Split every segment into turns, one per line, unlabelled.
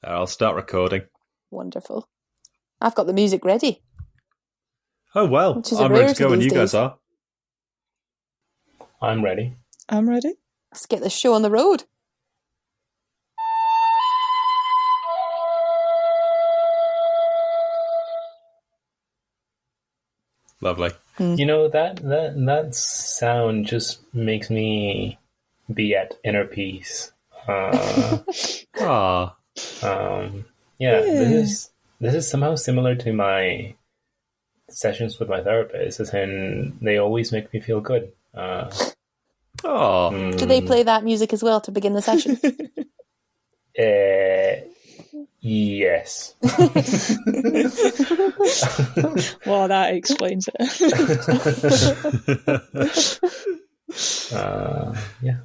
I'll start recording.
Wonderful. I've got the music ready.
Oh, well,
Which is a
I'm ready to
rarity
go when
these
you guys
days.
are.
I'm ready.
I'm ready.
Let's get this show on the road.
Lovely.
You know, that sound just makes me be at inner peace.
Ah,
Yeah, this is somehow similar to my sessions with my therapist, as in they always make me feel good.
Do they play that music as well to begin the session?
Yes.
Well, that explains it.
Yeah,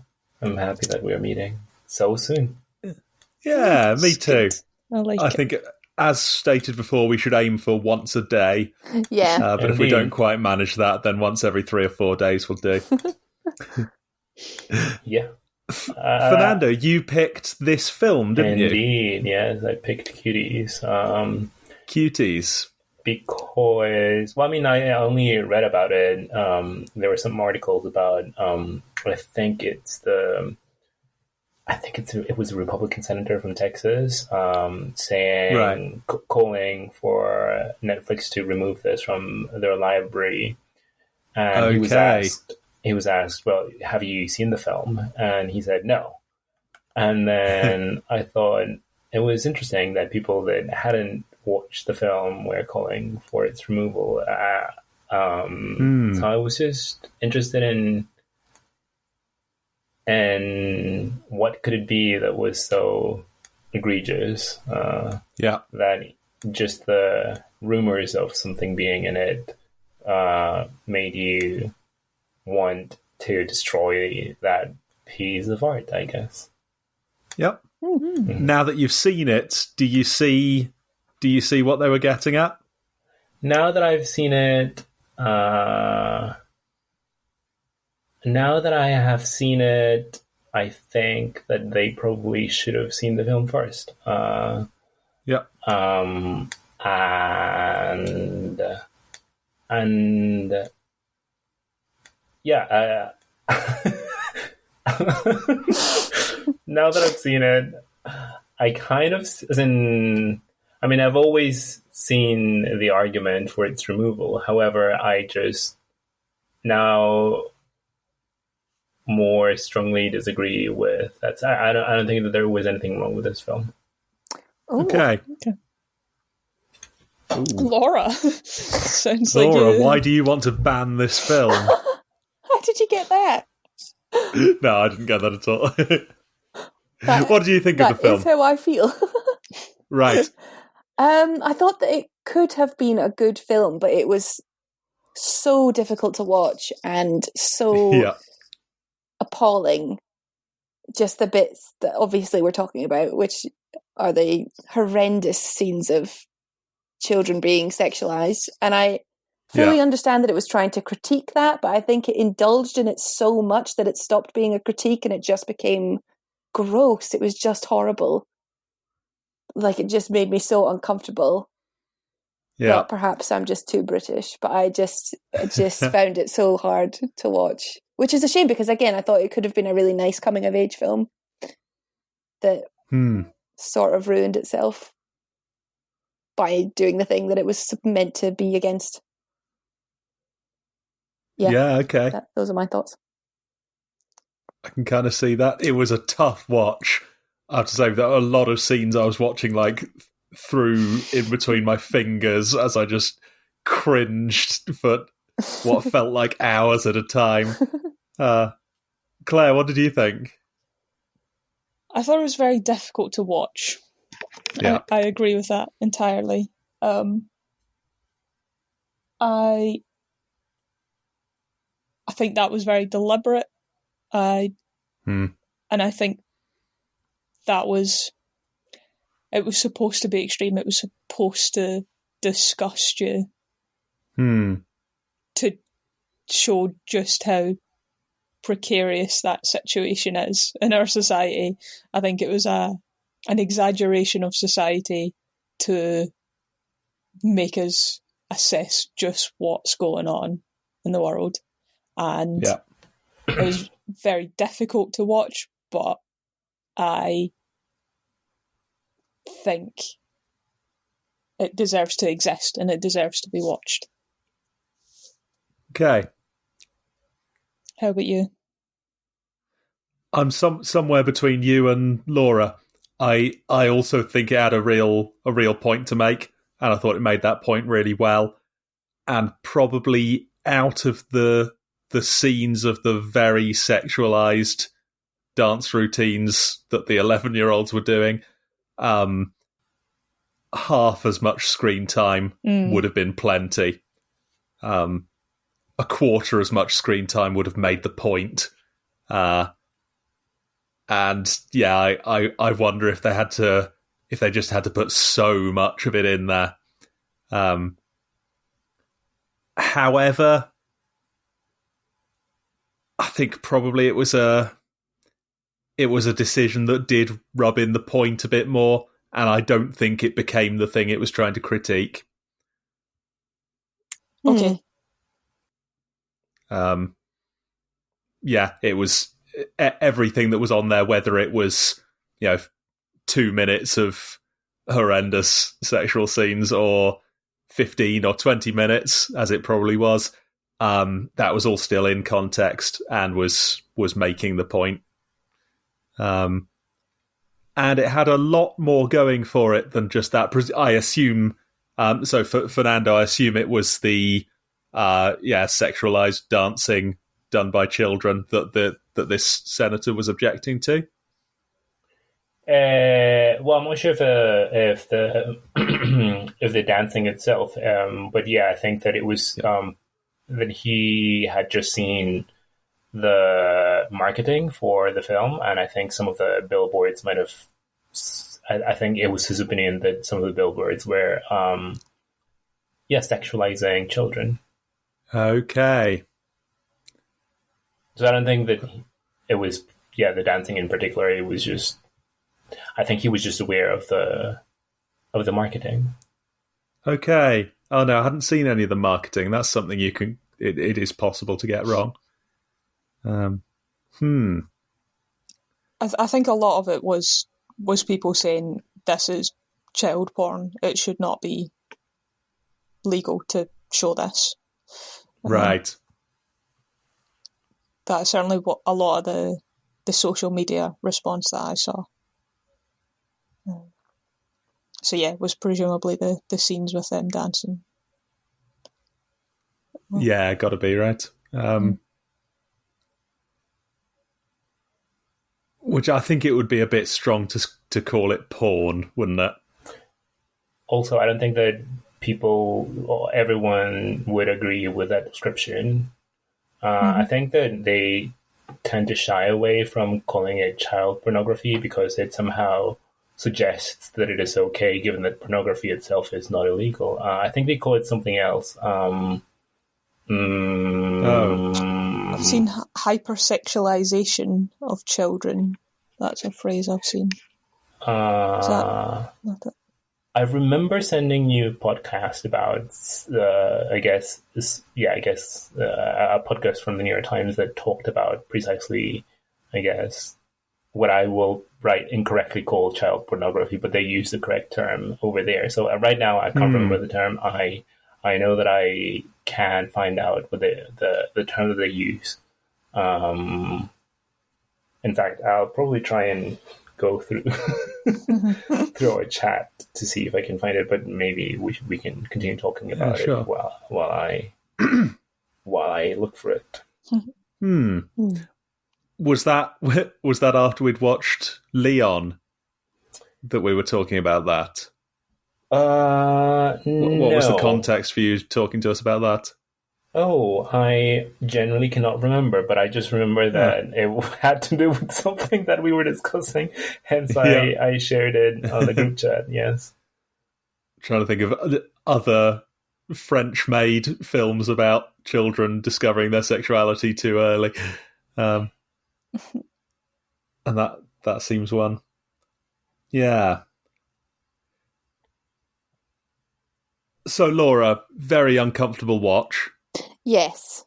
I'm happy that we're meeting so soon.
yeah, me too.
I
think, as stated before, we should aim for once a day.
Yeah.
But if we don't quite manage that, then once every 3 or 4 days will do.
Yeah.
Fernando, you picked this film, didn't you?
Indeed, yes. I picked Cuties.
Cuties.
Because, well, I mean, I only read about it. There were some articles about, it was a Republican senator from Texas saying, calling for Netflix to remove this from their library. And he was asked, well, have you seen the film? And he said no. And then I thought it was interesting that people that hadn't watched the film were calling for its removal. So I was just interested in what could it be that was so egregious that just the rumors of something being in it made you want to destroy that piece of art, I guess.
Yep. Mm-hmm. Now that you've seen it, do you see what they were getting at?
Now that I've seen it, I think that they probably should have seen the film first.
Yeah.
And yeah, now that I've seen it, I kind of, I've always seen the argument for its removal. However, I just now more strongly disagree with that. I don't think that there was anything wrong with this film.
Ooh.
Okay.
Laura. Sounds
Laura,
like
why do you want to ban this film?
How did you get that?
No, I didn't get that at all. What do you think of the film?
That is how I feel.
Right.
I thought that it could have been a good film, but it was so difficult to watch and so appalling. Just the bits that obviously we're talking about, which are the horrendous scenes of children being sexualized. And I fully understand that it was trying to critique that, but I think it indulged in it so much that it stopped being a critique and it just became gross. It was just horrible. Like, it just made me so uncomfortable. Yeah. But perhaps I'm just too British, but I just found it so hard to watch, which is a shame because, again, I thought it could have been a really nice coming of age film that sort of ruined itself by doing the thing that it was meant to be against.
Yeah, okay.
Those are my thoughts.
I can kind of see that. It was a tough watch. I have to say that a lot of scenes I was watching like through in between my fingers as I just cringed for what felt like hours at a time. Claire, what did you think?
I thought it was very difficult to watch.
Yeah.
I agree with that entirely. I think that was very deliberate. And I think that it was supposed to be extreme. It was supposed to disgust you. To show just how precarious that situation is in our society. I think it was a an exaggeration of society to make us assess just what's going on in the world. And it was very difficult to watch, but I think it deserves to exist and it deserves to be watched.
Okay.
How about you?
I'm somewhere between you and Laura. I also think it had a real point to make, and I thought it made that point really well. And probably out of the scenes of the very sexualized dance routines that the 11-year-olds were doing, half as much screen time would have been plenty. A quarter as much screen time would have made the point. And yeah, I wonder if they just had to put so much of it in there. However, I think probably it was a decision that did rub in the point a bit more, and I don't think it became the thing it was trying to critique.
Okay.
Yeah, it was everything that was on there, whether it was 2 minutes of horrendous sexual scenes or 15 or 20 minutes, as it probably was, that was all still in context and was making the point. And it had a lot more going for it than just that. I assume, so for Fernando, I assume it was the sexualized dancing done by children that this senator was objecting to.
Well, I'm not sure if the if the dancing itself, but yeah, I think that it was that he had just seen the marketing for the film, and I think some of the billboards might have. I think it was his opinion that some of the billboards were, sexualizing children.
Okay.
So I don't think that it was, the dancing in particular. It was just, I think he was just aware of the marketing.
Okay. Oh no, I hadn't seen any of the marketing. That's something you can. It is possible to get wrong.
I think a lot of it was people saying this is child porn. It should not be legal to show this.
Right.
That's certainly what a lot of the social media response that I saw. So yeah, it was presumably the scenes with them dancing. Well,
yeah, gotta be, right. Which I think it would be a bit strong to call it porn, wouldn't it?
Also, I don't think that people or everyone would agree with that description. I think that they tend to shy away from calling it child pornography because it somehow suggests that it is okay, given that pornography itself is not illegal. I think they call it something else. I've
seen hypersexualization of children. That's a phrase I've seen. Is that not it?
I remember sending you a podcast about, a podcast from the New York Times that talked about precisely, what I will incorrectly call child pornography, but they use the correct term over there. So right now I can't remember the term. I know that I can find out what the term that they use. In fact, I'll probably try and go through through our chat to see if I can find it, but maybe we can continue talking about it while I look for it.
Was that after we'd watched Leon that we were talking about that? What was the context for you talking to us about that?
Oh, I generally cannot remember, but I just remember that it had to do with something that we were discussing. Hence, I shared it on the group chat. Yes.
Trying to think of other French-made films about children discovering their sexuality too early, and that seems one. Yeah. So, Laura, very uncomfortable watch.
Yes.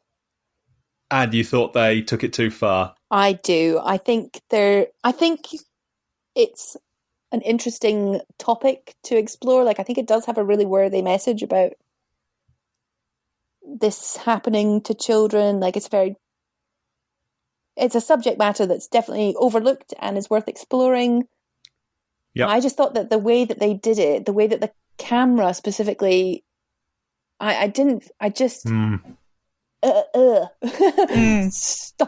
And you thought they took it too far?
I do. I think it's an interesting topic to explore. Like, I think it does have a really worthy message about this happening to children. Like, it's a subject matter that's definitely overlooked and is worth exploring.
Yeah.
I just thought that the way that they did it, the way that the camera specifically, stop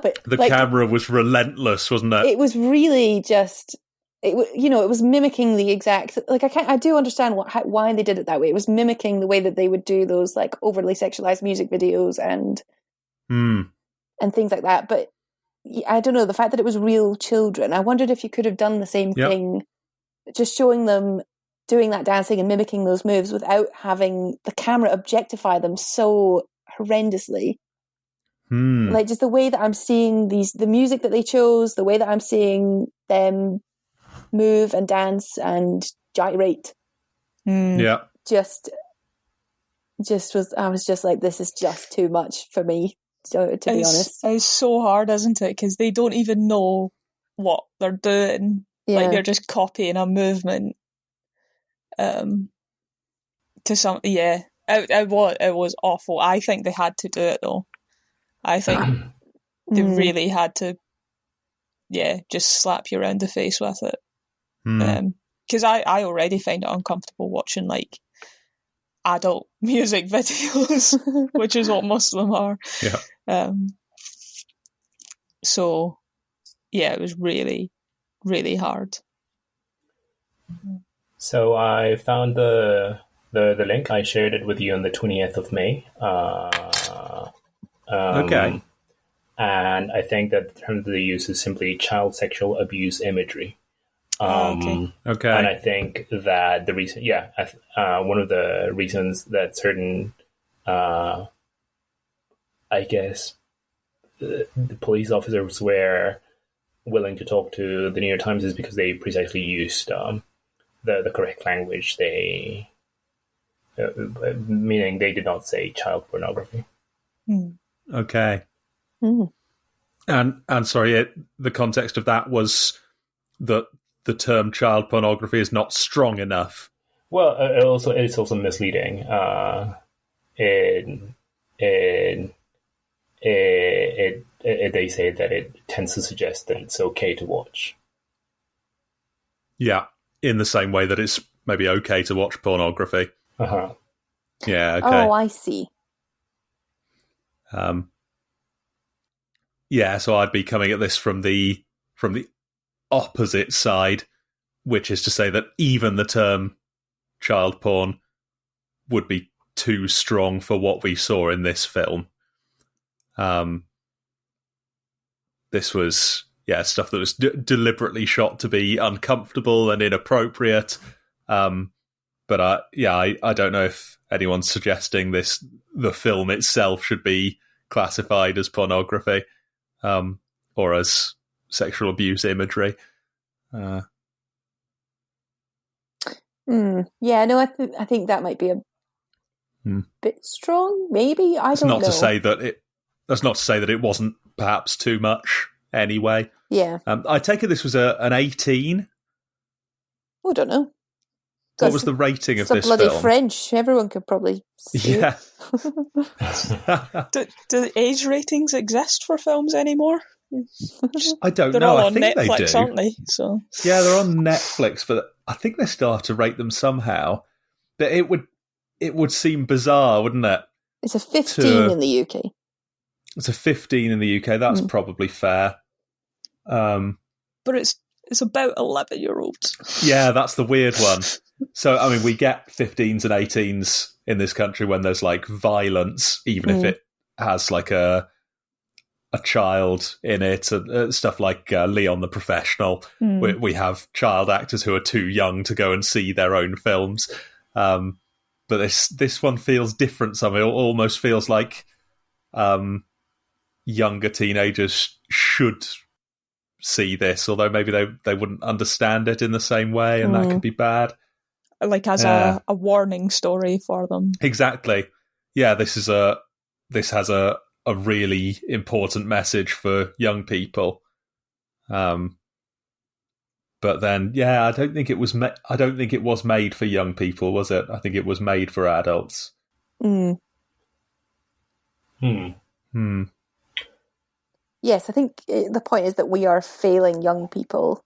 it.
The camera was relentless, wasn't it?
It was really just, it was mimicking the exact, like, I do understand why they did it that way. It was mimicking the way that they would do those, like, overly sexualized music videos and things like that. But I don't know, the fact that it was real children, I wondered if you could have done the same thing, just showing them doing that dancing and mimicking those moves without having the camera objectify them so horrendously. Like, just the way that I'm seeing the music that they chose, the way that I'm seeing them move and dance and gyrate.
Yeah.
I was just like, this is just too much for me, to be honest.
It's so hard, isn't it? Because they don't even know what they're doing.
Yeah.
Like, they're just copying a movement to some. Yeah, it was awful. I think they had to do it though. I think they really had to, just slap you around the face with it. Because I already find it uncomfortable watching, like, adult music videos, which is what most of them are.
Yeah.
So, yeah, it was really, really hard.
So I found the link. I shared it with you on the 20th of May.
Okay.
And I think that the term that they use is simply child sexual abuse imagery.
Okay.
And I think that the reason, one of the reasons that certain, I guess, the police officers were willing to talk to the New York Times is because they precisely used the correct language. They, meaning they did not say child pornography.
Okay. And sorry, the context of that was that the term child pornography is not strong enough.
Well, it's also misleading. They say that it tends to suggest that it's okay to watch.
Yeah, in the same way that it's maybe okay to watch pornography.
Uh-huh.
Yeah, okay.
Oh, I see.
Yeah, so I'd be coming at this from the opposite side, which is to say that even the term child porn would be too strong for what we saw in this film. This was stuff that was deliberately shot to be uncomfortable and inappropriate. But I don't know if anyone's suggesting the film itself should be classified as pornography or as sexual abuse imagery.
Yeah, no, I think that might be a bit strong. Maybe I don't know.
That's not to say that it wasn't perhaps too much. Anyway,
yeah.
I take it this was an 18.
Oh, I don't know.
What was the rating of this film?
It's bloody French. Everyone could probably see
it.
Do age ratings exist for films anymore?
I don't know.
They're all
I
on
think
Netflix,
they do,
aren't they? So
yeah, they're on Netflix, but I think they still have to rate them somehow. But it would seem bizarre, wouldn't it?
It's a 15 in the UK.
It's a 15 in the UK. That's probably fair.
But it's about 11-year-olds.
Yeah, that's the weird one. So, I mean, we get 15s and 18s in this country when there's, like, violence, even if it has, like, a child in it, and stuff like Leon the Professional. We have child actors who are too young to go and see their own films. But this one feels different somehow. It almost feels like younger teenagers should see this, although maybe they wouldn't understand it in the same way, and that could be bad.
Like as a warning story for them.
Exactly. Yeah, this has a really important message for young people. But then, I don't think it was made for young people, was it? I think it was made for adults.
Yes, I think the point is that we are failing young people.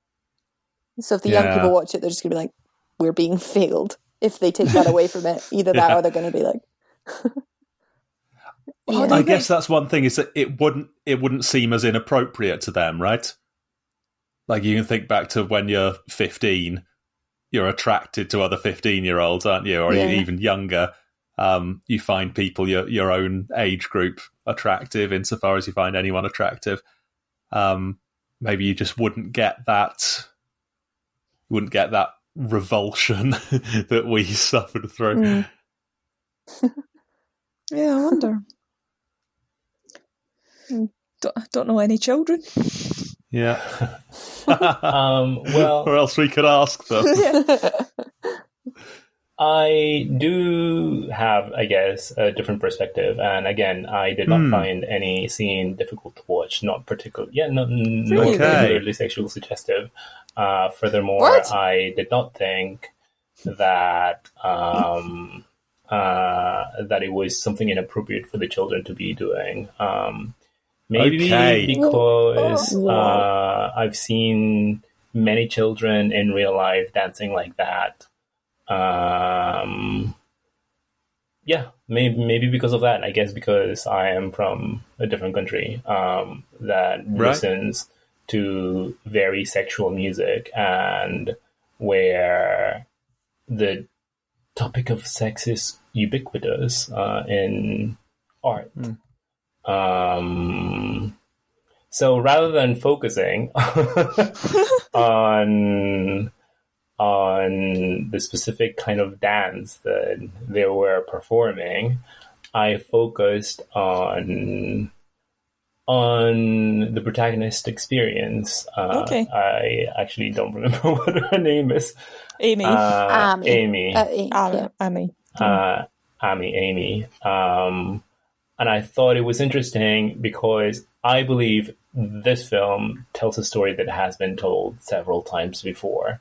So if the young people watch it, they're just going to be like, we're being failed. If they take that away from it, either that or they're going to be like...
I guess that's one thing, is that it wouldn't seem as inappropriate to them, right? Like, you can think back to when you're 15, you're attracted to other 15-year-olds, aren't you? Or even younger. You find people your own age group attractive, insofar as you find anyone attractive. Maybe you just wouldn't get that revulsion that we suffered through.
Yeah, I wonder. Don't know any children.
Yeah.
Well,
or else we could ask them.
I do have, I guess, a different perspective, and again, I did not find any scene difficult to watch. Not particularly, not particularly sexually suggestive. Furthermore,
What?
I did not think that that it was something inappropriate for the children to be doing. Maybe because I've seen many children in real life dancing like that. Maybe because of that. I guess because I am from a different country that listens to very sexual music, and where the topic of sex is ubiquitous in art. So rather than focusing on the specific kind of dance that they were performing, I focused on the protagonist experience. I actually don't remember what her name is.
Amy.
Amy.
Amy.
And I thought it was interesting because I believe this film tells a story that has been told several times before.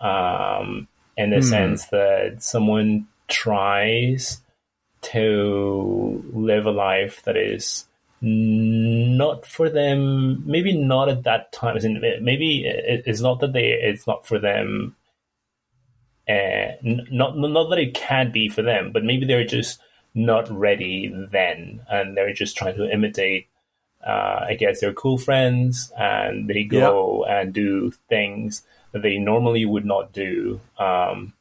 In the sense that someone tries to live a life that is not for them, maybe not at that time. Maybe it's not that it's not for them, not that it can't be for them, but maybe they're just not ready then, and they're just trying to imitate, I guess, their cool friends, and they go and do things that they normally would not do, and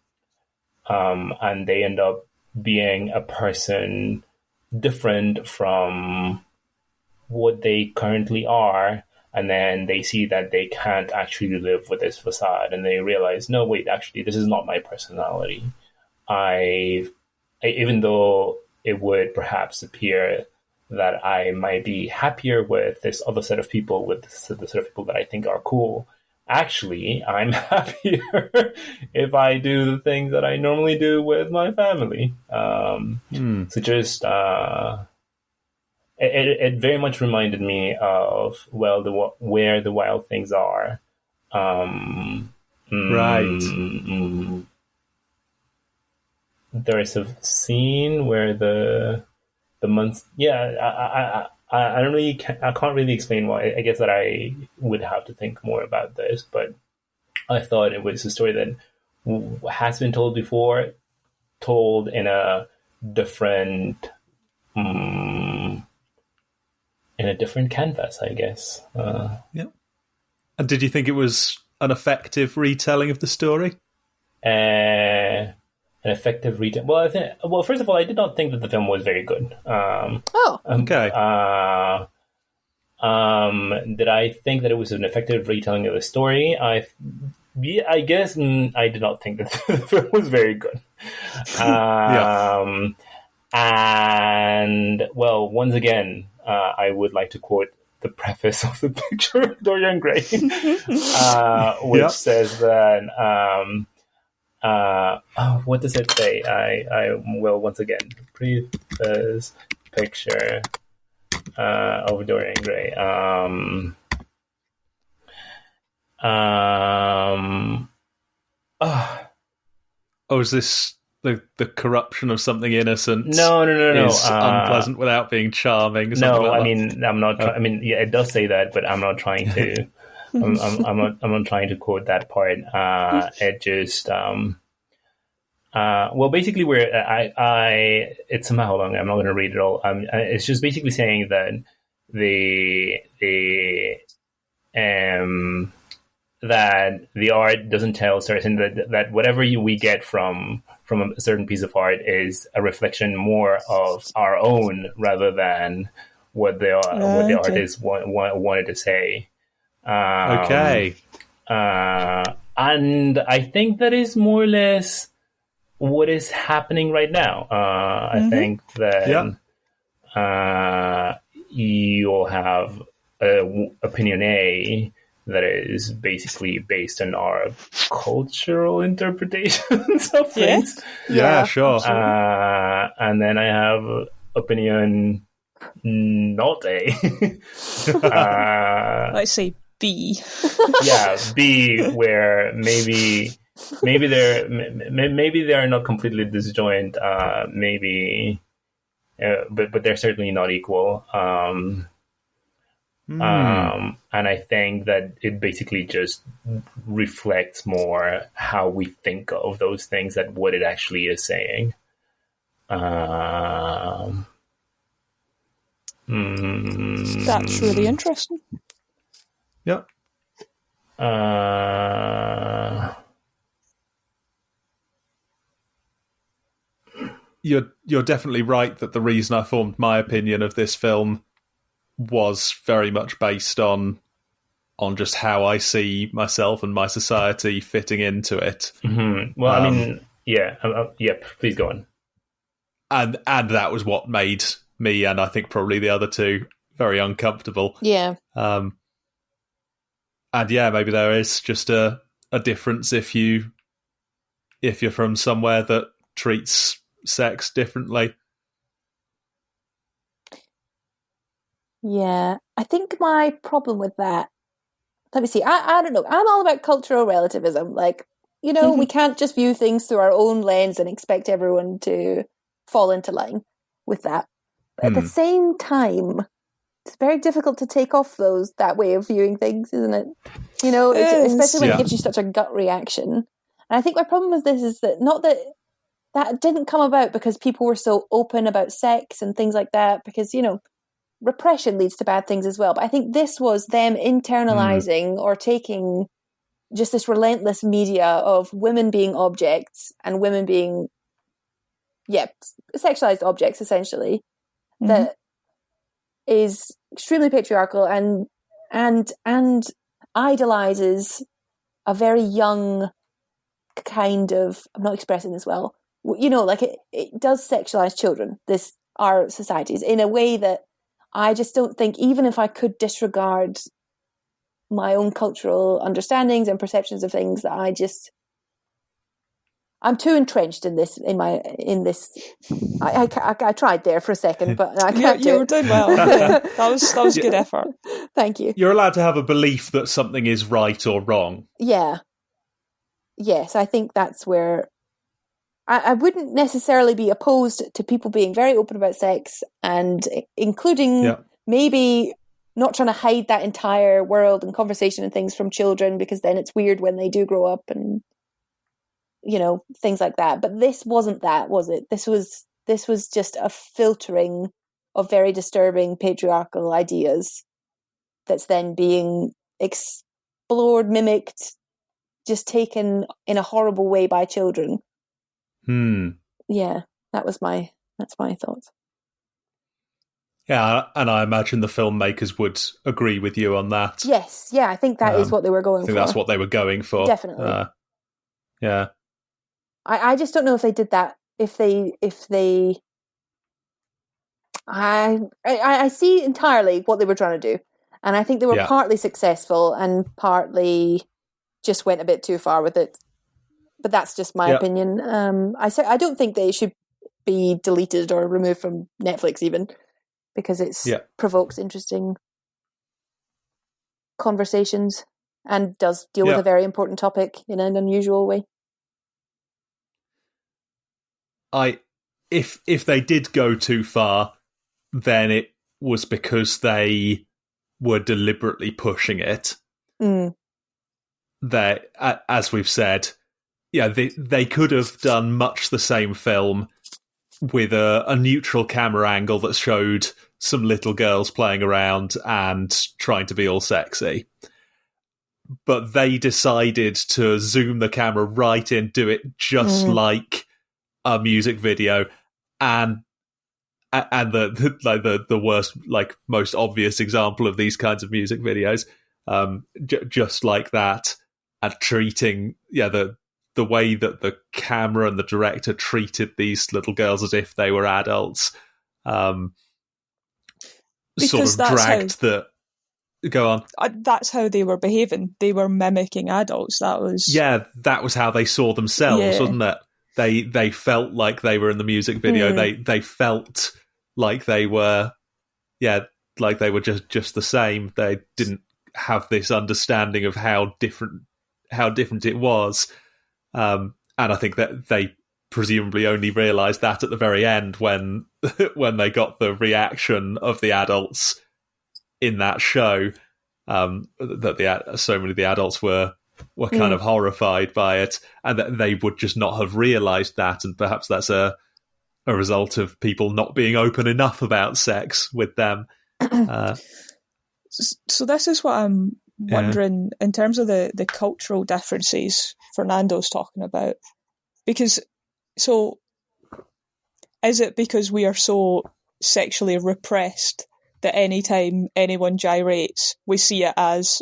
they end up being a person different from what they currently are, and then they see that they can't actually live with this facade, and they realize, no, wait, actually, this is not my personality. Even though it would perhaps appear that I might be happier with this other set of people, with the set of people that I think are cool, actually, I'm happier if I do the things that I normally do with my family. So just, it very much reminded me of, Where the Wild Things Are. There is a scene where the months. I can't really explain why. I guess that I would have to think more about this, but I thought it was a story that has been told before, told in a different in a different canvas, I guess.
And did you think it was an effective retelling of the story?
An effective retelling. Well, first of all, I did not think that the film was very good.
Okay.
Did I think that it was an effective retelling of the story? I guess I did not think that the film was very good. And, well, once again, I would like to quote the preface of the picture of Dorian Gray, which says that. What does it say? I will once again preface picture of Dorian Gray.
Is this the corruption of something innocent?
No.
Is unpleasant without being charming.
No,
like
I mean, I'm not. Yeah, it does say that, but I'm not trying to. I'm not trying to quote that part. It just. Well, basically, it's somehow long. I'm not going to read it all. It's just basically saying that that the art doesn't tell certain that whatever we get from a certain piece of art is a reflection more of our own rather than what the artist wanted to say.
Okay.
And I think that is more or less what is happening right now. I think that you'll have opinion A that is basically based on our cultural interpretations of things.
Yeah, sure.
And then I have opinion not A.
Let's say B.
Yeah, B, where maybe they're not completely disjoint. Maybe, but they're certainly not equal. And I think that it basically just reflects more how we think of those things than what it actually is saying.
That's really interesting.
Yep. You're definitely right that the reason I formed my opinion of this film was very much based on just how I see myself and my society fitting into it.
Mm-hmm. Well, I mean, please go on.
And that was what made me, and I think probably the other two, very uncomfortable.
Yeah.
And yeah, maybe there is just a difference if you're from somewhere that treats sex differently.
Yeah, I think my problem with that, let me see, I don't know, I'm all about cultural relativism. Like, we can't just view things through our own lens and expect everyone to fall into line with that. But at the same time, it's very difficult to take off that way of viewing things, isn't it? Especially when it gives you such a gut reaction. And I think my problem with this is that not that didn't come about because people were so open about sex and things like that, because, repression leads to bad things as well. But I think this was them internalizing or taking just this relentless media of women being objects and women being, sexualized objects, essentially, that is extremely patriarchal and idolizes a very young kind of, I'm not expressing this well, like it does sexualize children, our societies, in a way that I just don't think, even if I could disregard my own cultural understandings and perceptions of things, that I'm too entrenched in this. I tried there for a second, but I can't.
You were doing well. Yeah, that was good effort.
Thank you.
You're allowed to have a belief that something is right or wrong.
Yeah. Yes, I think that's where I wouldn't necessarily be opposed to people being very open about sex and including maybe not trying to hide that entire world and conversation and things from children, because then it's weird when they do grow up and, things like that. But this wasn't that, was it? This was just a filtering of very disturbing patriarchal ideas that's then being explored, mimicked, just taken in a horrible way by children. Yeah, that's my thoughts.
Yeah, and I imagine the filmmakers would agree with you on that.
Yes, yeah, I think that is what they were going for.
I think that's what they were going for.
Definitely.
Yeah.
I just don't know if they did that. I see entirely what they were trying to do. And I think they were partly successful and partly just went a bit too far with it. But that's just my opinion. I don't think they should be deleted or removed from Netflix even, because it provokes interesting conversations and does deal with a very important topic in an unusual way.
If they did go too far, then it was because they were deliberately pushing it. That, as we've said, they could have done much the same film with a neutral camera angle that showed some little girls playing around and trying to be all sexy. But they decided to zoom the camera right in, do it just like a music video, and the worst, like most obvious example of these kinds of music videos, just like that, and treating the way that the camera and the director treated these little girls as if they were adults, sort of dragged the. Go on.
That's how they were behaving. They were mimicking adults. That was how they saw themselves, wasn't it? They felt like they were in the music video. They felt like they were, like they were just the same. They didn't have this understanding of how different it was. And I think that they presumably only realised that at the very end when they got the reaction of the adults in that show, that so many of the adults were kind of horrified by it, and that they would just not have realised that, and perhaps that's a result of people not being open enough about sex with them. So this is what I'm wondering in terms of the cultural differences Fernando's talking about, because is it because we are so sexually repressed that any time anyone gyrates, we see it as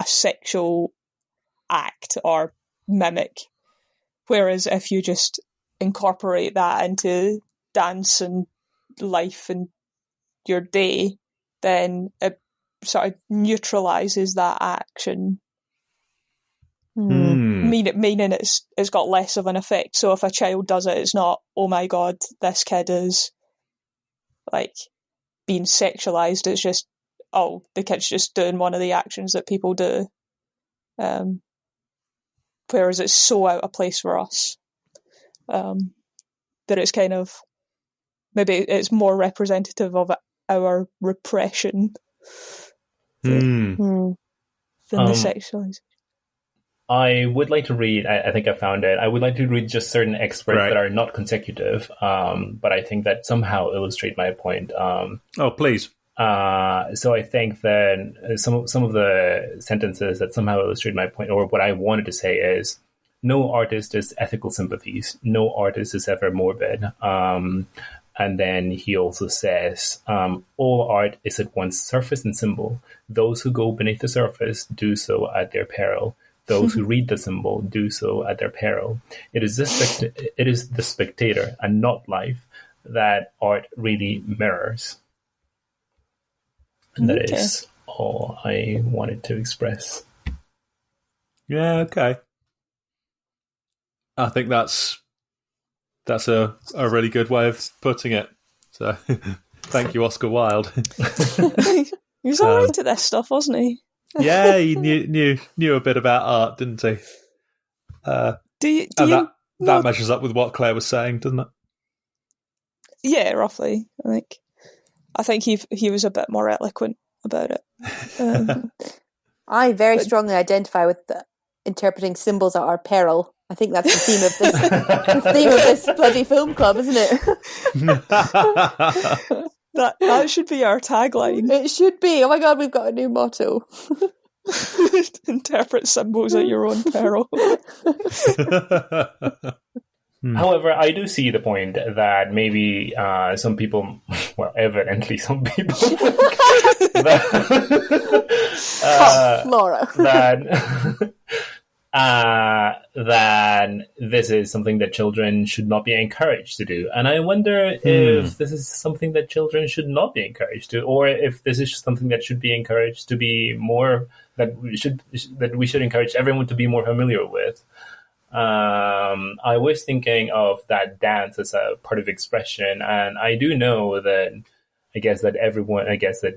a sexual act or mimic? Whereas if you just incorporate that into dance and life and your day, then it sort of neutralises that action. Meaning it's got less of an effect. So if a child does it, it's not, oh my god, this kid is like being sexualized. It's just, oh, the kid's just doing one of the actions that people do. Whereas it's so out of place for us that it's kind of, maybe it's more representative of our repression than the sexualization.
I would like to read, I think I found it, I would like to read just certain excerpts that are not consecutive, but I think that somehow illustrate my point.
Oh, please.
So I think that some of the sentences that somehow illustrate my point, or what I wanted to say is, no artist is ethical sympathies. No artist is ever morbid. And then he also says, all art is at once surface and symbol. Those who go beneath the surface do so at their peril. Those who read the symbol do so at their peril. It is the spectator and not life that art really mirrors. And that is all I wanted to express.
Yeah, okay. I think that's a really good way of putting it. So thank you, Oscar Wilde.
He was all right at this stuff, wasn't he?
Yeah, he knew a bit about art, didn't he? That measures up with what Claire was saying, doesn't it?
Yeah, roughly. I think he was a bit more eloquent about it.
I very strongly identify with interpreting symbols at our peril. I think that's the theme of this the theme of this bloody film club, isn't it?
That should be our tagline.
It should be. Oh my god, we've got a new motto.
Interpret symbols at your own peril.
However, I do see the point that maybe some people, well, evidently some people,
Laura.
then this is something that children should not be encouraged to do. And I wonder if this is something that children should not be encouraged to, or if this is something that should be encouraged to be more, that we should encourage everyone to be more familiar with. I was thinking of that dance as a part of expression, and I do know that I guess that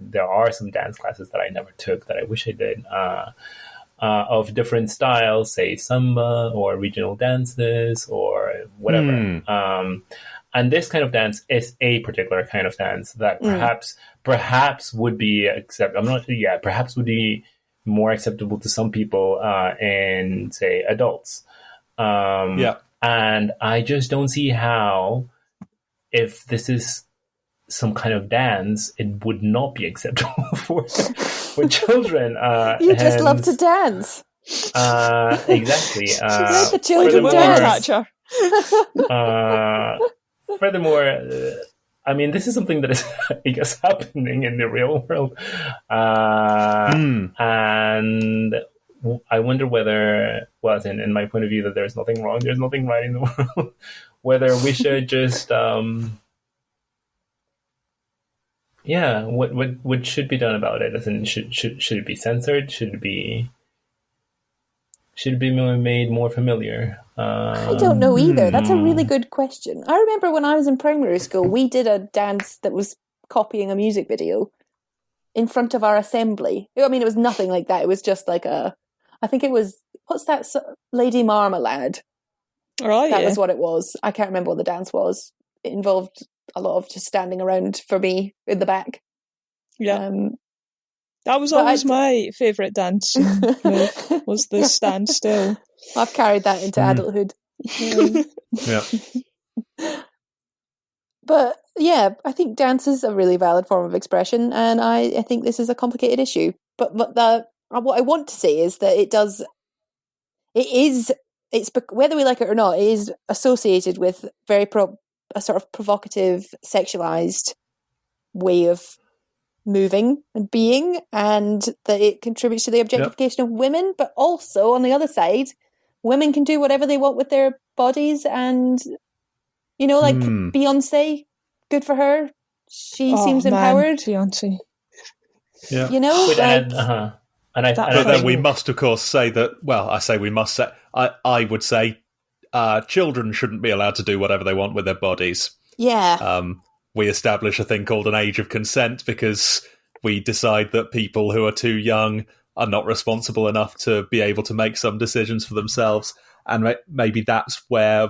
there are some dance classes that I never took that I wish I did, of different styles, say samba or regional dances or whatever. And this kind of dance is a particular kind of dance that perhaps would be perhaps would be more acceptable to some people in, say, adults. And I just don't see how, if this is some kind of dance, it would not be acceptable for children.
You just love to dance.
Exactly.
Let the children dance.
Furthermore, I mean, this is something that is, I guess, happening in the real world. And I wonder whether, well, in my point of view, that there's nothing wrong, there's nothing right in the world, whether we should just, what should be done about it? As in, should it be censored? Should it be made more familiar?
I don't know either. That's a really good question. I remember when I was in primary school, we did a dance that was copying a music video in front of our assembly. I mean, it was nothing like that. It was just like I think it was, what's that, Lady Marmalade?
Right,
that was what it was. I can't remember what the dance was. It involved a lot of just standing around for me in the back.
Yeah. That was always my favourite dance move, was the stand still.
I've carried that into adulthood.
Yeah.
But yeah, I think dance is a really valid form of expression, and I think this is a complicated issue. But what I want to say is that it's whether we like it or not, it is associated with a sort of provocative, sexualized way of moving and being, and that it contributes to the objectification of women. But also, on the other side, women can do whatever they want with their bodies, and Beyonce, good for her. She seems empowered.
Beyonce.
Yeah.
But
then we must, of course, say that. Well, I say we must say. I would say children shouldn't be allowed to do whatever they want with their bodies.
Yeah.
We establish a thing called an age of consent because we decide that people who are too young are not responsible enough to be able to make some decisions for themselves, and maybe that's where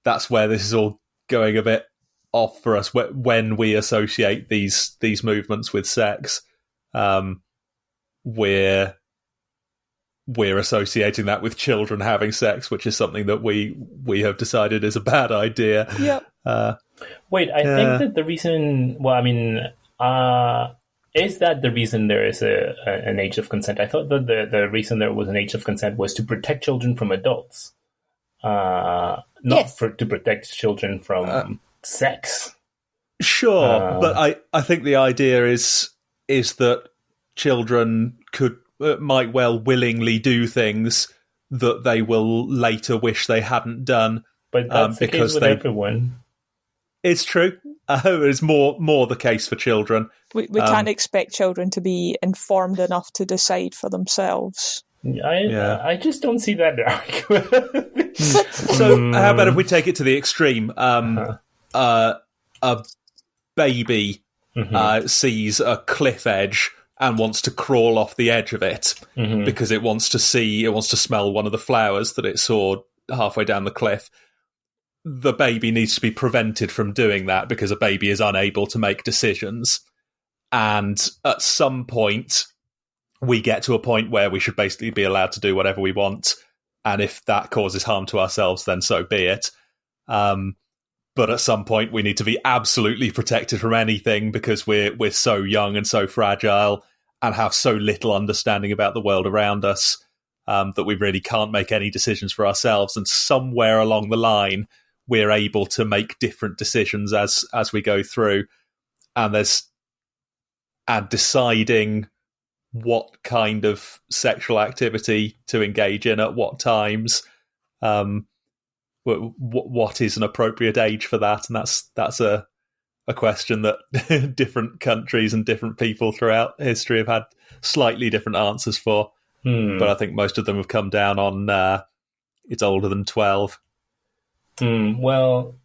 this is all going a bit off for us. When we associate these movements with sex, we're associating that with children having sex, which is something that we have decided is a bad idea.
Yep.
Wait, I think that the reason, is that the reason there is an age of consent? I thought that the reason there was an age of consent was to protect children from adults, to protect children from sex.
Sure, but I think the idea is that children might well willingly do things that they will later wish they hadn't done.
But that's the case with everyone.
It's true. It's more the case for children.
We can't expect children to be informed enough to decide for themselves.
I just don't see that argument.
So how about if we take it to the extreme? A baby sees a cliff edge and wants to crawl off the edge of it because it wants to smell one of the flowers that it saw halfway down the cliff. The baby needs to be prevented from doing that because a baby is unable to make decisions. And at some point, we get to a point where we should basically be allowed to do whatever we want. And if that causes harm to ourselves, then so be it. But at some point, we need to be absolutely protected from anything because we're so young and so fragile and have so little understanding about the world around us that we really can't make any decisions for ourselves. And somewhere along the line, we're able to make different decisions as we go through, and deciding what kind of sexual activity to engage in at what times, what is an appropriate age for that, and that's a question that different countries and different people throughout history have had slightly different answers for. But I think most of them have come down on it's older than 12.
Well,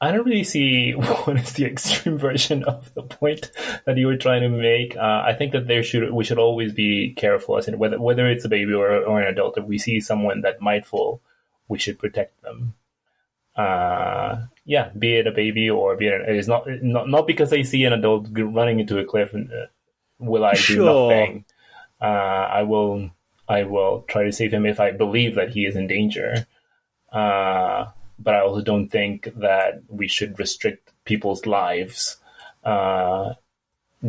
I don't really see what is the extreme version of the point that you were trying to make. I think that we should always be careful, as in whether it's a baby or an adult. If we see someone that might fall, we should protect them. Be it a baby or be it is not because I see an adult running into a cliff and will I do nothing. I will try to save him if I believe that he is in danger. But I also don't think that we should restrict people's lives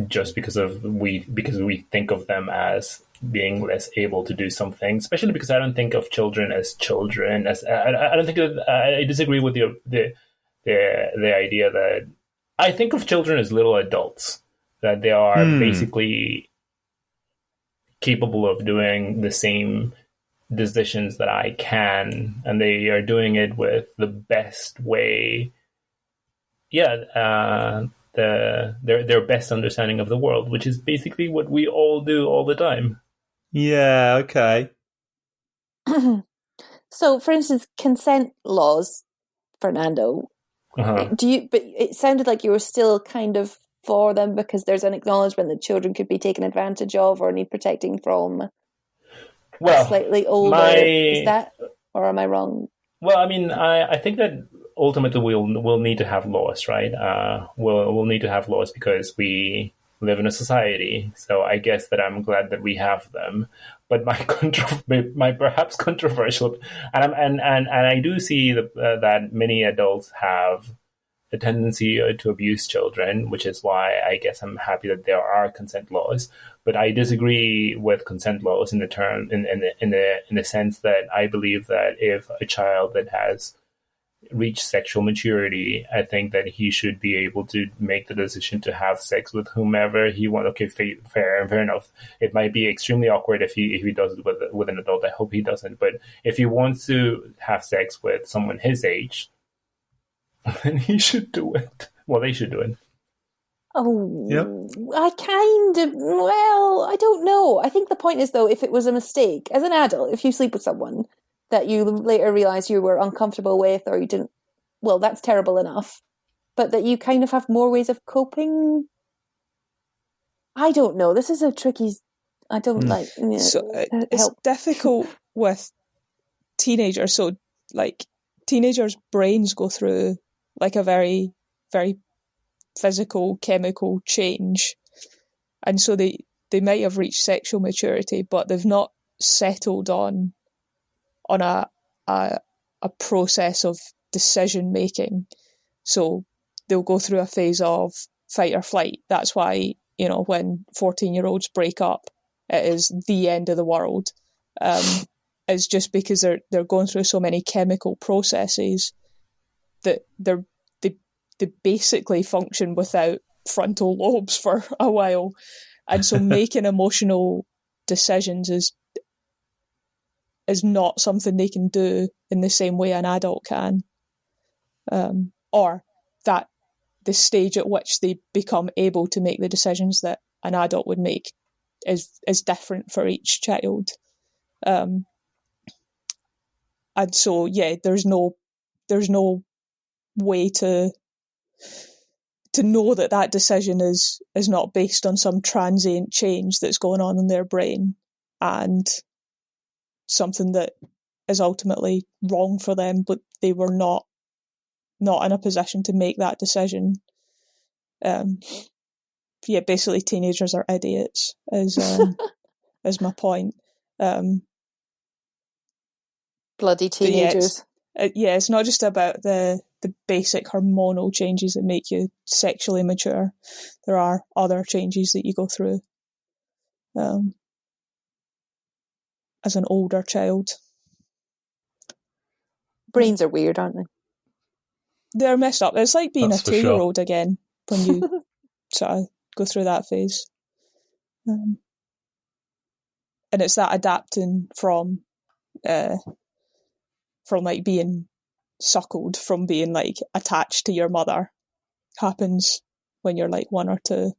just because we think of them as being less able to do something. Especially because I don't think of children as children. I don't think that I disagree with the idea that I think of children as little adults, that they are basically capable of doing the same decisions that I can, and they are doing it with the best way. Their best understanding of the world, which is basically what we all do all the time.
Yeah, okay.
So, for instance, consent laws, Fernando. But it sounded like you were still kind of for them because there's an acknowledgement that children could be taken advantage of or need protecting from. Well, slightly older. Is that, or am I wrong?
Well, I mean, I think that ultimately we'll need to have laws, right? We'll need to have laws because we live in a society. So I guess that I'm glad that we have them. But my perhaps controversial, and I do see that many adults have a tendency to abuse children, which is why I guess I'm happy that there are consent laws. But I disagree with consent laws in the sense that I believe that if a child that has reached sexual maturity, I think that he should be able to make the decision to have sex with whomever he wants. Okay, fair enough. It might be extremely awkward if he does it with an adult. I hope he doesn't. But if he wants to have sex with someone his age, then he should do it. Well, they should do it.
Oh, yep. I don't know. I think the point is, though, if it was a mistake, as an adult, if you sleep with someone that you later realize you were uncomfortable with or you didn't, well, that's terrible enough. But that you kind of have more ways of coping. I don't know. This is a tricky, I don't like.
So it's difficult with teenagers. So, like, teenagers' brains go through, like, a very, very physical, chemical change. And so they might have reached sexual maturity, but they've not settled on a process of decision making. So they'll go through a phase of fight or flight. That's why, when 14-year-olds break up, it is the end of the world. It's just because they're going through so many chemical processes that they basically function without frontal lobes for a while. And so making emotional decisions is not something they can do in the same way an adult can. Or that the stage at which they become able to make the decisions that an adult would make is different for each child. And so, there's no way to know that decision is not based on some transient change that's going on in their brain and something that is ultimately wrong for them, but they were not in a position to make that decision. Basically teenagers are idiots is my point.
Bloody teenagers.
It's not just about the basic hormonal changes that make you sexually mature. There are other changes that you go through as an older child.
Brains are weird, aren't they?
They're messed up. It's like being a 2-year-old again when you sort of go through that phase. and it's that adapting from like being suckled, from being like attached to your mother, happens when you're like 1 or 2,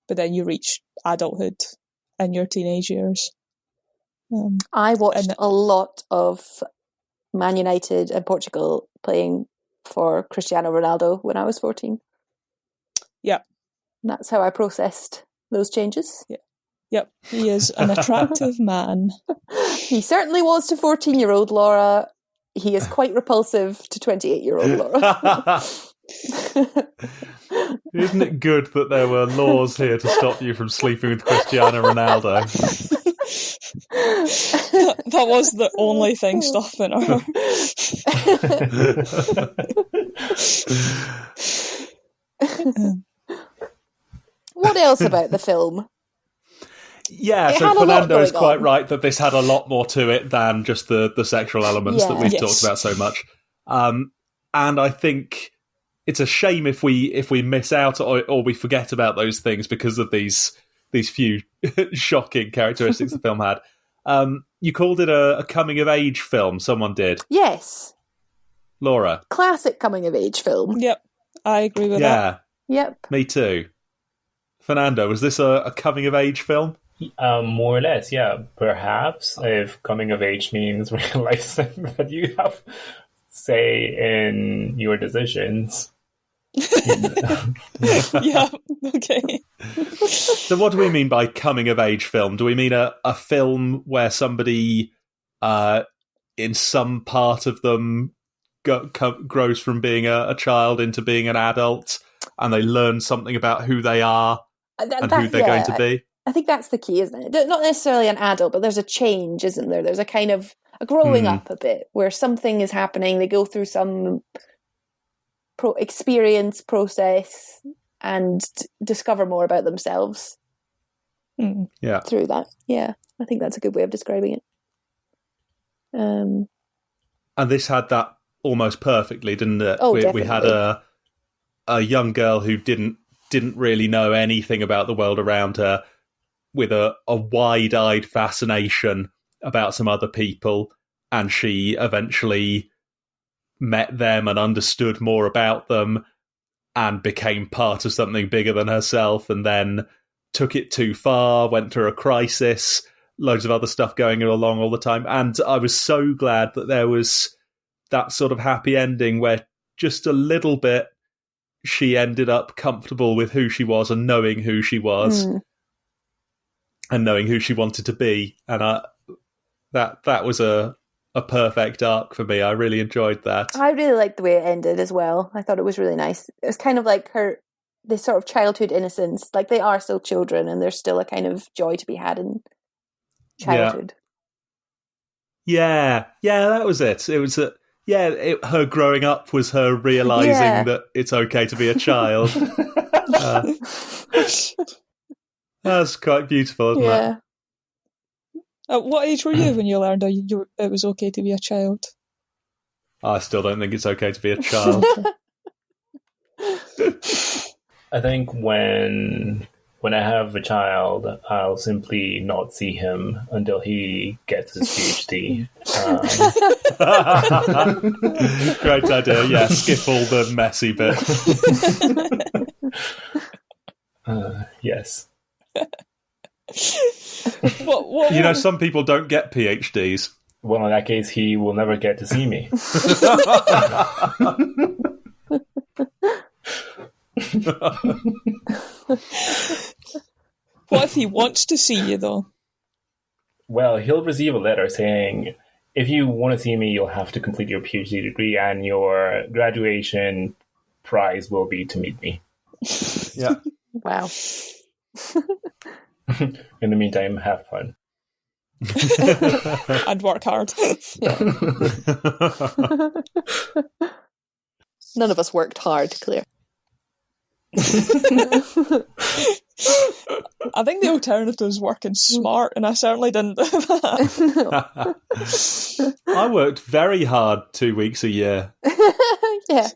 but then you reach adulthood in your teenage years.
I watched a lot of Man United and Portugal playing for Cristiano Ronaldo when I was 14.
Yeah.
And that's how I processed those changes.
Yeah. Yep, he is an attractive man.
He certainly was to 14-year-old Laura. He is quite repulsive to 28-year-old Laura.
Isn't it good that there were laws here to stop you from sleeping with Cristiano Ronaldo?
That was the only thing stopping her.
What else about the film?
Yeah, so Fernando is quite right that this had a lot more to it than just the sexual elements that we've talked about so much. And I think it's a shame if we miss out or we forget about those things because of these few shocking characteristics the film had. You called it a coming-of-age film, someone did.
Yes.
Laura.
Classic coming-of-age film.
Yep, I agree with that.
Yep.
Me too. Fernando, was this a coming-of-age film?
More or less, yeah. Perhaps if coming of age means realizing that you have say in your decisions.
Yeah, okay.
So what do we mean by coming of age film? Do we mean a film where somebody in some part of them grows from being a child into being an adult and they learn something about who they are and who they're going to be?
I think that's the key, isn't it? Not necessarily an adult, but there's a change, isn't there? There's a kind of a growing up a bit where something is happening. They go through some experience process and discover more about themselves.
Yeah,
through that. Yeah, I think that's a good way of describing it.
And this had that almost perfectly, didn't it?
Oh,
we had a young girl who didn't really know anything about the world around her, with a wide-eyed fascination about some other people, and she eventually met them and understood more about them and became part of something bigger than herself, and then took it too far, went through a crisis, loads of other stuff going along all the time. And I was so glad that there was that sort of happy ending where just a little bit she ended up comfortable with who she was and knowing who she was. And knowing who she wanted to be, and that was a perfect arc for me. I really enjoyed that.
I really liked the way it ended as well. I thought it was really nice. It was kind of like this sort of childhood innocence. Like, they are still children, and there's still a kind of joy to be had in childhood.
Yeah, that was it. It was her growing up was her realizing that it's okay to be a child. That's quite beautiful, isn't it?
At what age were you when you learned it was okay to be a child?
I still don't think it's okay to be a child.
I think when I have a child, I'll simply not see him until he gets his PhD.
Great idea. Yeah, skip all the messy bit.
Yes.
What?
Some people don't get PhDs.
Well, in that case, he will never get to see me.
What if he wants to see you, though?
Well, he'll receive a letter saying, if you want to see me, you'll have to complete your PhD degree, and your graduation prize will be to meet me.
Yeah.
Wow.
In the meantime, have fun.
And work hard.
Yeah. None of us worked hard, Claire.
I think the alternative is working smart, and I certainly didn't do that.
I worked very hard 2 weeks a year.
Yeah,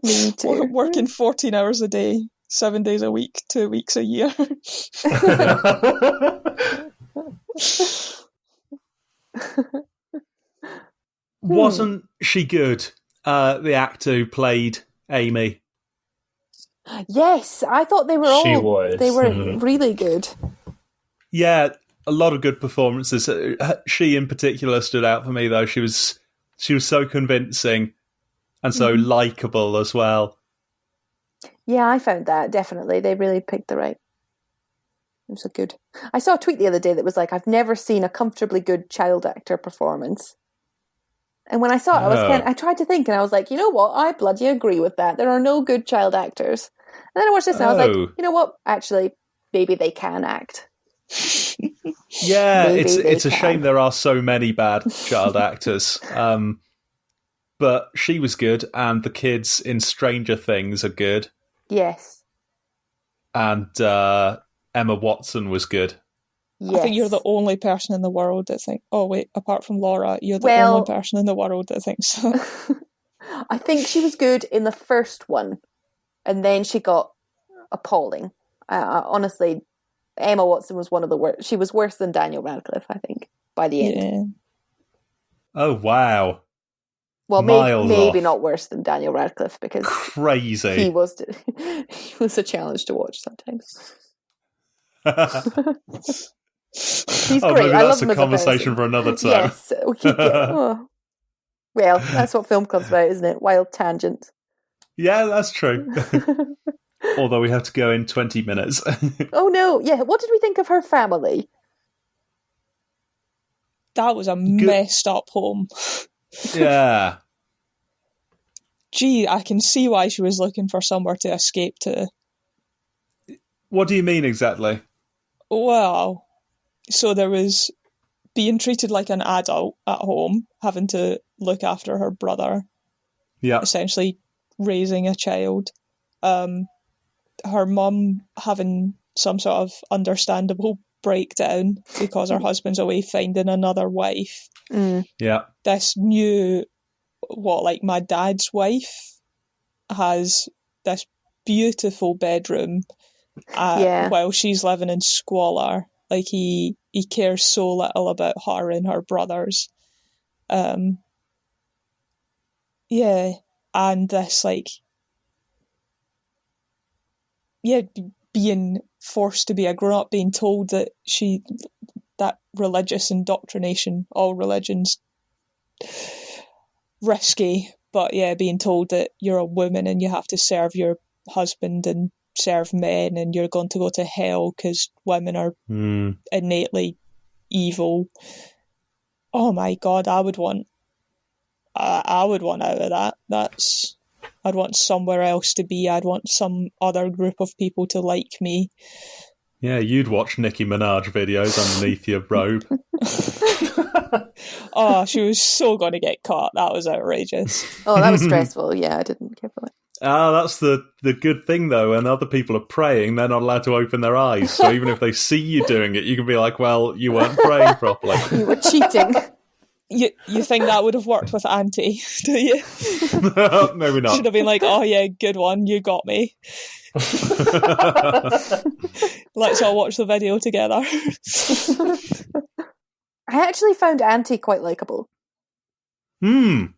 me too.
Working 14 hours a day, 7 days a week, 2 weeks a year.
Wasn't she good? The actor who played Amy.
Yes, I thought they were They were really good.
Yeah, a lot of good performances. She in particular stood out for me, though. She was so convincing and so likable as well.
Yeah, I found that, definitely. They really picked the right. It was a good. I saw a tweet the other day that was like, I've never seen a comfortably good child actor performance. And when I saw it, I tried to think, and I was like, you know what? I bloody agree with that. There are no good child actors. And then I watched this, and I was like, you know what? Actually, maybe they can act.
Yeah, it's a shame there are so many bad child actors. But she was good, and the kids in Stranger Things are good.
Yes.
And Emma Watson was good.
Yes.
I think you're the only person in the world that thinks... Oh, wait, apart from Laura, you're the only person in the world that thinks so.
I think she was good in the first one, and then she got appalling. Honestly, Emma Watson was one of the worst. She was worse than Daniel Radcliffe, I think, by the end.
Yeah.
Oh, wow.
Well, maybe not worse than Daniel Radcliffe, because
crazy.
He was a challenge to watch sometimes. He's great.
Maybe
I love
that's
him
a
as
conversation
a
for another time.
Yes, we keep Well, that's what film comes about, isn't it? Wild tangent.
Yeah, that's true. Although we have to go in 20 minutes.
Oh no! Yeah, what did we think of her family?
That was a messed up home.
Yeah.
Gee, I can see why she was looking for somewhere to escape to.
What do you mean exactly?
Well, so there was being treated like an adult at home, having to look after her brother.
Yeah.
Essentially raising a child. Her mum having some sort of understandable breakdown because her husband's away finding another wife.
Yeah.
This new, my dad's wife has this beautiful bedroom while she's living in squalor. Like he cares so little about her and her brothers. And this being forced to be a grown-up, being told that that religious indoctrination, all religions risky, but being told that you're a woman and you have to serve your husband and serve men and you're going to go to hell because women are innately evil. Oh my God, I would want out of that. I'd want somewhere else to be. I'd want some other group of people to like me.
Yeah, you'd watch Nicki Minaj videos underneath your robe.
Oh, she was so going to get caught. That was outrageous.
Oh, that was stressful. Yeah, I didn't care for that.
That's the good thing, though. When other people are praying, they're not allowed to open their eyes. So even if they see you doing it, you can be like, well, you weren't praying properly.
You were cheating.
You think that would have worked with Auntie, do you?
Maybe not.
Should have been like, oh yeah, good one, you got me. Let's all watch the video together.
I actually found Auntie quite likable. For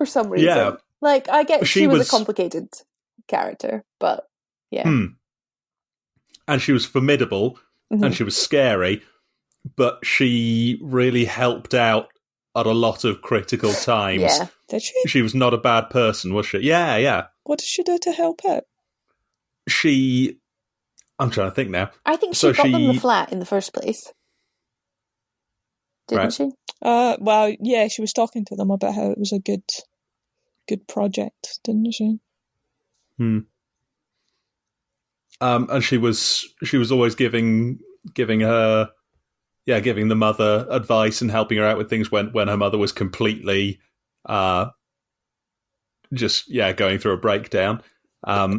some reason.
Yeah.
Like, I get she was a complicated character, but yeah.
And she was formidable, and she was scary, but she really helped out at a lot of critical times.
Yeah.
Did she?
She was not a bad person, was she? Yeah.
What did she do to help out?
I'm trying to think now.
I think she got them the flat in the first place. Didn't she?
Well, yeah, she was talking to them about how it was a good project, didn't she?
And she was always giving the mother advice and helping her out with things when her mother was completely going through a breakdown.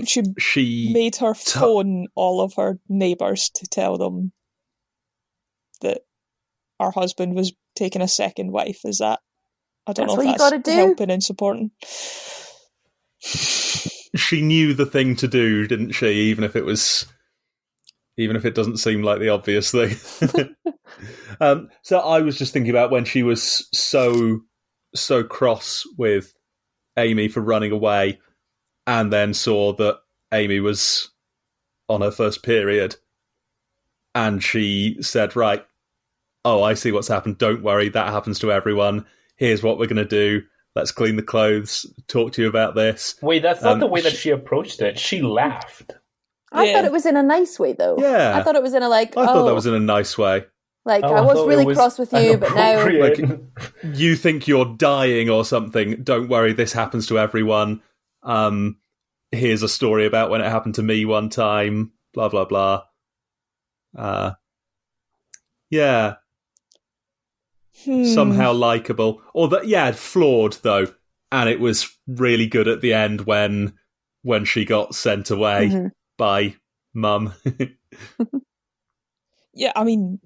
She
made her phone all of her neighbours to tell them that her husband was taking a second wife. Is that? I don't know if that's helping and supporting.
She knew the thing to do, didn't she? Even if it was even if it doesn't seem like the obvious thing. So I was just thinking about when she was so cross with Amy for running away, and then saw that Amy was on her first period, and she said, right, oh, I see what's happened, don't worry, that happens to everyone, here's what we're going to do, let's clean the clothes, talk to you about this.
Wait, that's not the way that she approached it. She laughed.
I thought it was in a nice way, though.
Yeah.
I thought it was in a
I thought that was in a nice way.
Like, I was really cross with you, but now...
Like, you think you're dying or something, don't worry, this happens to everyone. Here's a story about when it happened to me one time, blah, blah, blah. Yeah. Somehow likeable. Or flawed, though. And it was really good at the end when she got sent away by Mum.
Yeah, I mean...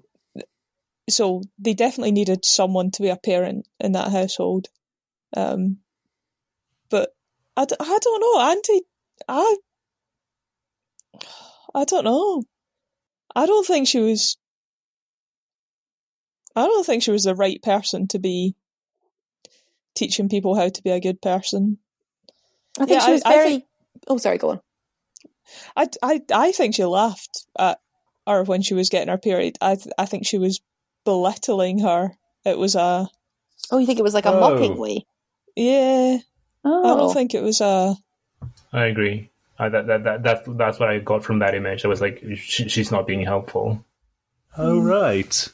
So they definitely needed someone to be a parent in that household. But I don't know, Auntie... I don't know. I don't think she was the right person to be teaching people how to be a good person.
I think she was very... Oh, sorry, go on.
I think she laughed at her when she was getting her period. I think she was belittling her. It was a...
Oh, you think it was like a mocking way?
Yeah.
Oh.
I don't think it was a...
I agree. That's what I got from that image. I was like, she's not being helpful.
Oh, right.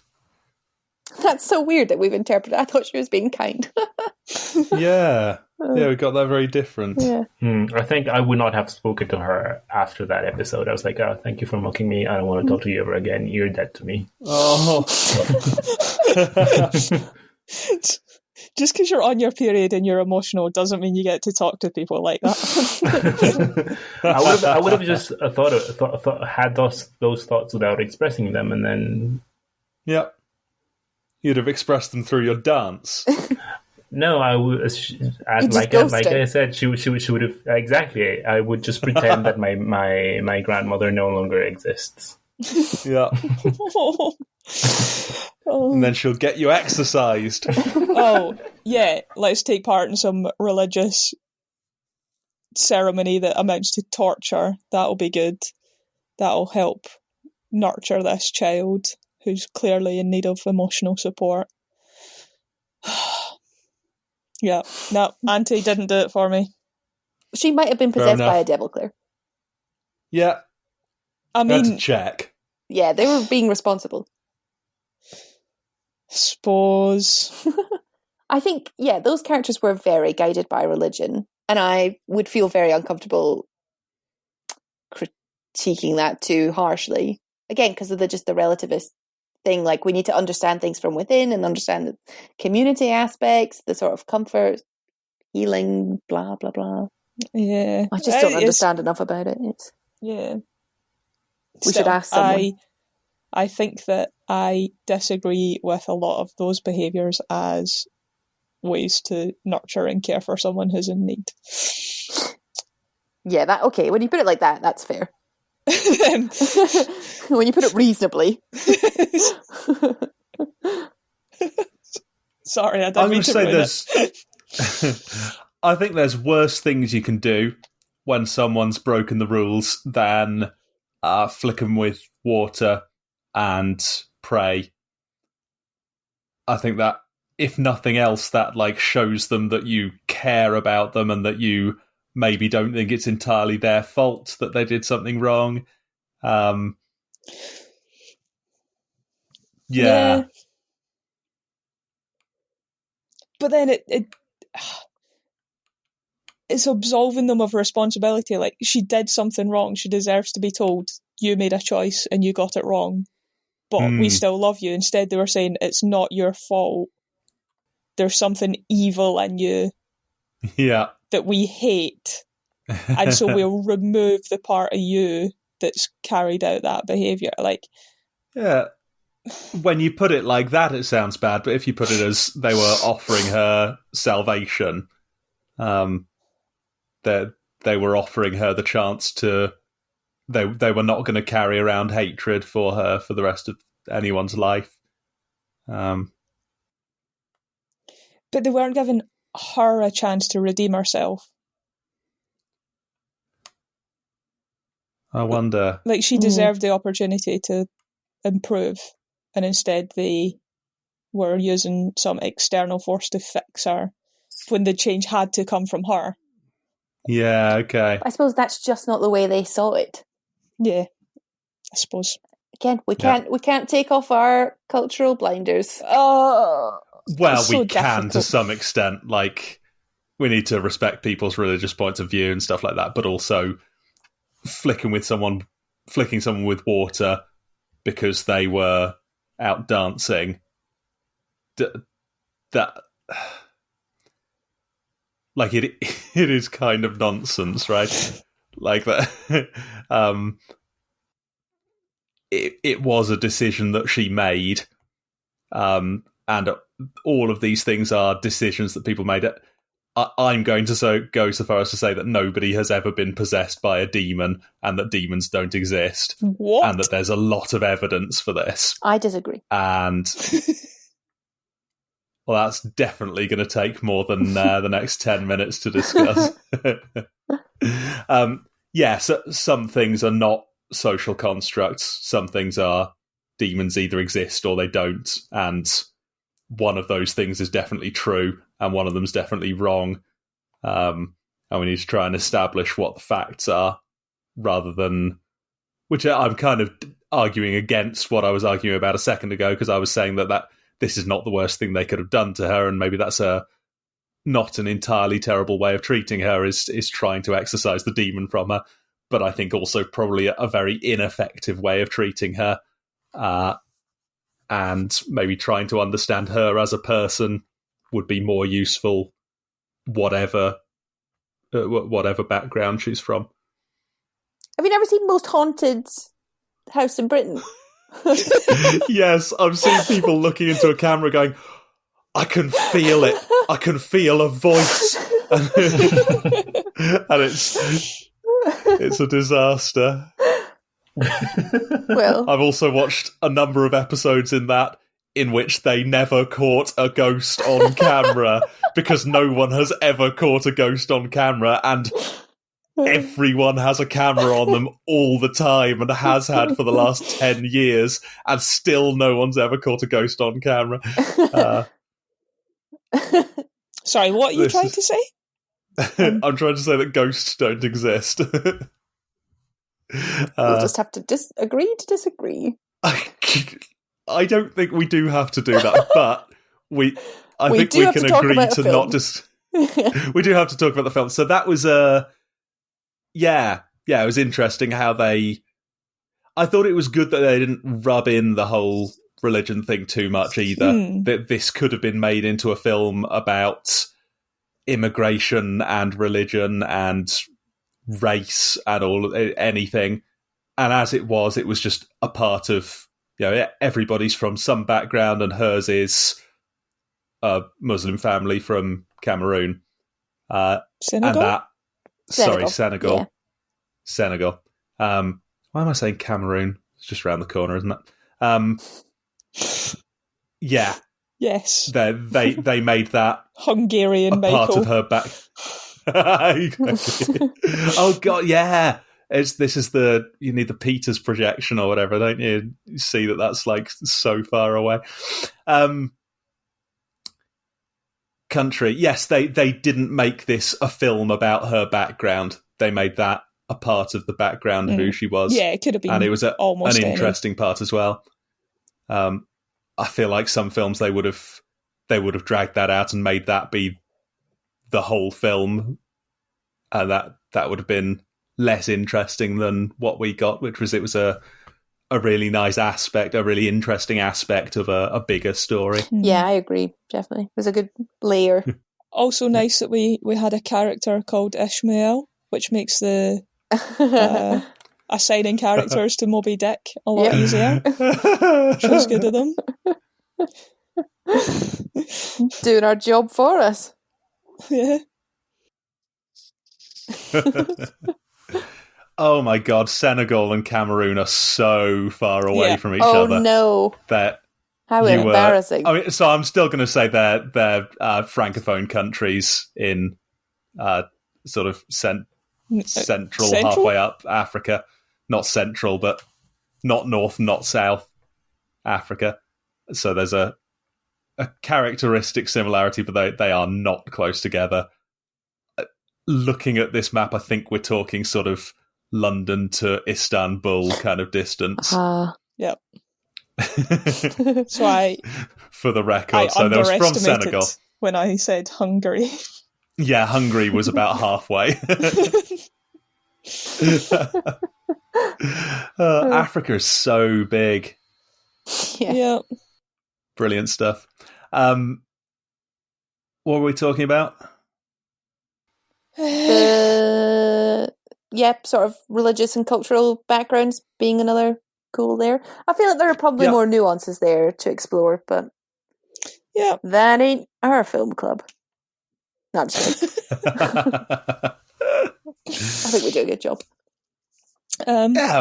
That's so weird that we've interpreted. I thought she was being kind.
Yeah, we got that very different.
Yeah.
I think I would not have spoken to her after that episode. I was like, oh, thank you for mocking me. I don't want to talk to you ever again. You're dead to me.
Oh.
Just because you're on your period and you're emotional doesn't mean you get to talk to people like that.
I would have just had those thoughts without expressing them, and then...
Yep. You'd have expressed them through your dance.
No, I would. Like I said, she would have exactly. I would just pretend that my grandmother no longer exists.
Yeah. And then she'll get you exercised.
Oh yeah, let's take part in some religious ceremony that amounts to torture. That'll be good. That'll help nurture this child who's clearly in need of emotional support. Yeah, no, Auntie didn't do it for me.
She might have been possessed by a devil, Claire.
Yeah.
I mean...
That's a check.
Yeah, they were being responsible.
Suppose.
I think, those characters were very guided by religion, and I would feel very uncomfortable critiquing that too harshly. Again, because of the relativist thing, like we need to understand things from within and understand the community aspects, the sort of comfort, healing, blah, blah, blah.
Yeah.
I just don't understand enough about it. We should ask someone.
I think that I disagree with a lot of those behaviours as ways to nurture and care for someone who's in need.
Yeah, okay, when you put it like that, that's fair. When you put it reasonably.
Sorry, I don't mean to ruin
it. I think there's worse things you can do when someone's broken the rules than flick them with water and pray. I think that, if nothing else, that shows them that you care about them and that you maybe don't think it's entirely their fault that they did something wrong. Yeah.
But then it's absolving them of responsibility. Like, she did something wrong. She deserves to be told, you made a choice and you got it wrong, but we still love you. Instead, they were saying, it's not your fault. There's something evil in you that we hate. And so we'll remove the part of you that's carried out that behaviour.
When you put it like that, it sounds bad. But if you put it as they were offering her salvation, that they were offering her the chance to they were not going to carry around hatred for her for the rest of anyone's life.
But they weren't giving her a chance to redeem herself.
I wonder.
Like, she deserved the opportunity to improve, and instead they were using some external force to fix her when the change had to come from her.
Yeah, okay.
I suppose that's just not the way they saw it.
Yeah, I suppose.
Again, we can't take off our cultural blinders.
Well,
so
we can
difficult.
to some extent. Like, we need to respect people's religious points of view and stuff like that, but also flicking someone with water because they were out dancing. That, like, it is kind of nonsense, right? Like that. It was a decision that she made, and all of these things are decisions that people made. I'm going to go so far as to say that nobody has ever been possessed by a demon, and that demons don't exist.
What?
And that there's a lot of evidence for this.
I disagree.
And well, that's definitely going to take more than the next 10 minutes to discuss. So some things are not social constructs. Some things are demons either exist or they don't. And one of those things is definitely true, and one of them's definitely wrong. And we need to try and establish what the facts are, rather than... Which I'm kind of arguing against what I was arguing about a second ago, because I was saying that this is not the worst thing they could have done to her, and maybe that's not an entirely terrible way of treating her, is trying to exorcise the demon from her. But I think also probably a very ineffective way of treating her. And maybe trying to understand her as a person would be more useful, whatever background she's from.
Have you never seen Most Haunted House in Britain?
Yes, I've seen people looking into a camera going, I can feel it. I can feel a voice. And it's a disaster.
Well,
I've also watched a number of episodes in which they never caught a ghost on camera, because no one has ever caught a ghost on camera, and everyone has a camera on them all the time and has had for the last 10 years, and still no one's ever caught a ghost on camera.
Sorry, what are you trying to say?
I'm trying to say that ghosts don't exist.
We'll just have to agree to disagree.
I don't think we do have to do that, but I think we can agree to not just... We do have to talk about the film. So that was it was interesting how I thought it was good that they didn't rub in the whole religion thing too much either. That this could have been made into a film about immigration and religion and race and anything, and as it was just a part of, everybody's from some background, and hers is a Muslim family from Cameroon,
Senegal.
Senegal.
Yeah.
Senegal. Why am I saying Cameroon? It's just around the corner, isn't it? Yeah.
Yes.
They made that
Hungarian
a
Michael.
part of her back. Exactly. Oh god, yeah. This is you need the Peters projection or whatever, don't you? You see that's like so far away. Country. Yes, they didn't make this a film about her background. They made that a part of the background of who she was.
Yeah, it could have been,
and it was
almost
an interesting part as well. I feel like some films they would have dragged that out and made that be the whole film, and that would have been less interesting than what we got, which was a really nice aspect, a really interesting aspect of a bigger story.
Yeah, I agree. Definitely, it was a good layer.
Also nice that we had a character called Ishmael, which makes the assigning characters to Moby Dick a lot easier. Which was good of them.
Doing our job for us.
Yeah.
Oh my God, Senegal and Cameroon are so far away from each other.
Oh no.
That
how embarrassing.
So I'm still going to say they're francophone countries in sort of central, halfway up Africa. Not central, but not north, not south Africa. So there's a characteristic similarity, but they are not close together. Looking at this map, I think we're talking sort of London to Istanbul kind of distance.
Yep. So
for the record, so that was from Senegal.
When I said Hungary.
Yeah, Hungary was about halfway. Africa is so big.
Yeah.
Brilliant stuff. What were we talking about?
Sort of religious and cultural backgrounds being another goal there. I feel like there are probably more nuances there to explore, but that ain't our film club. No, I'm sorry. I think we do a good job.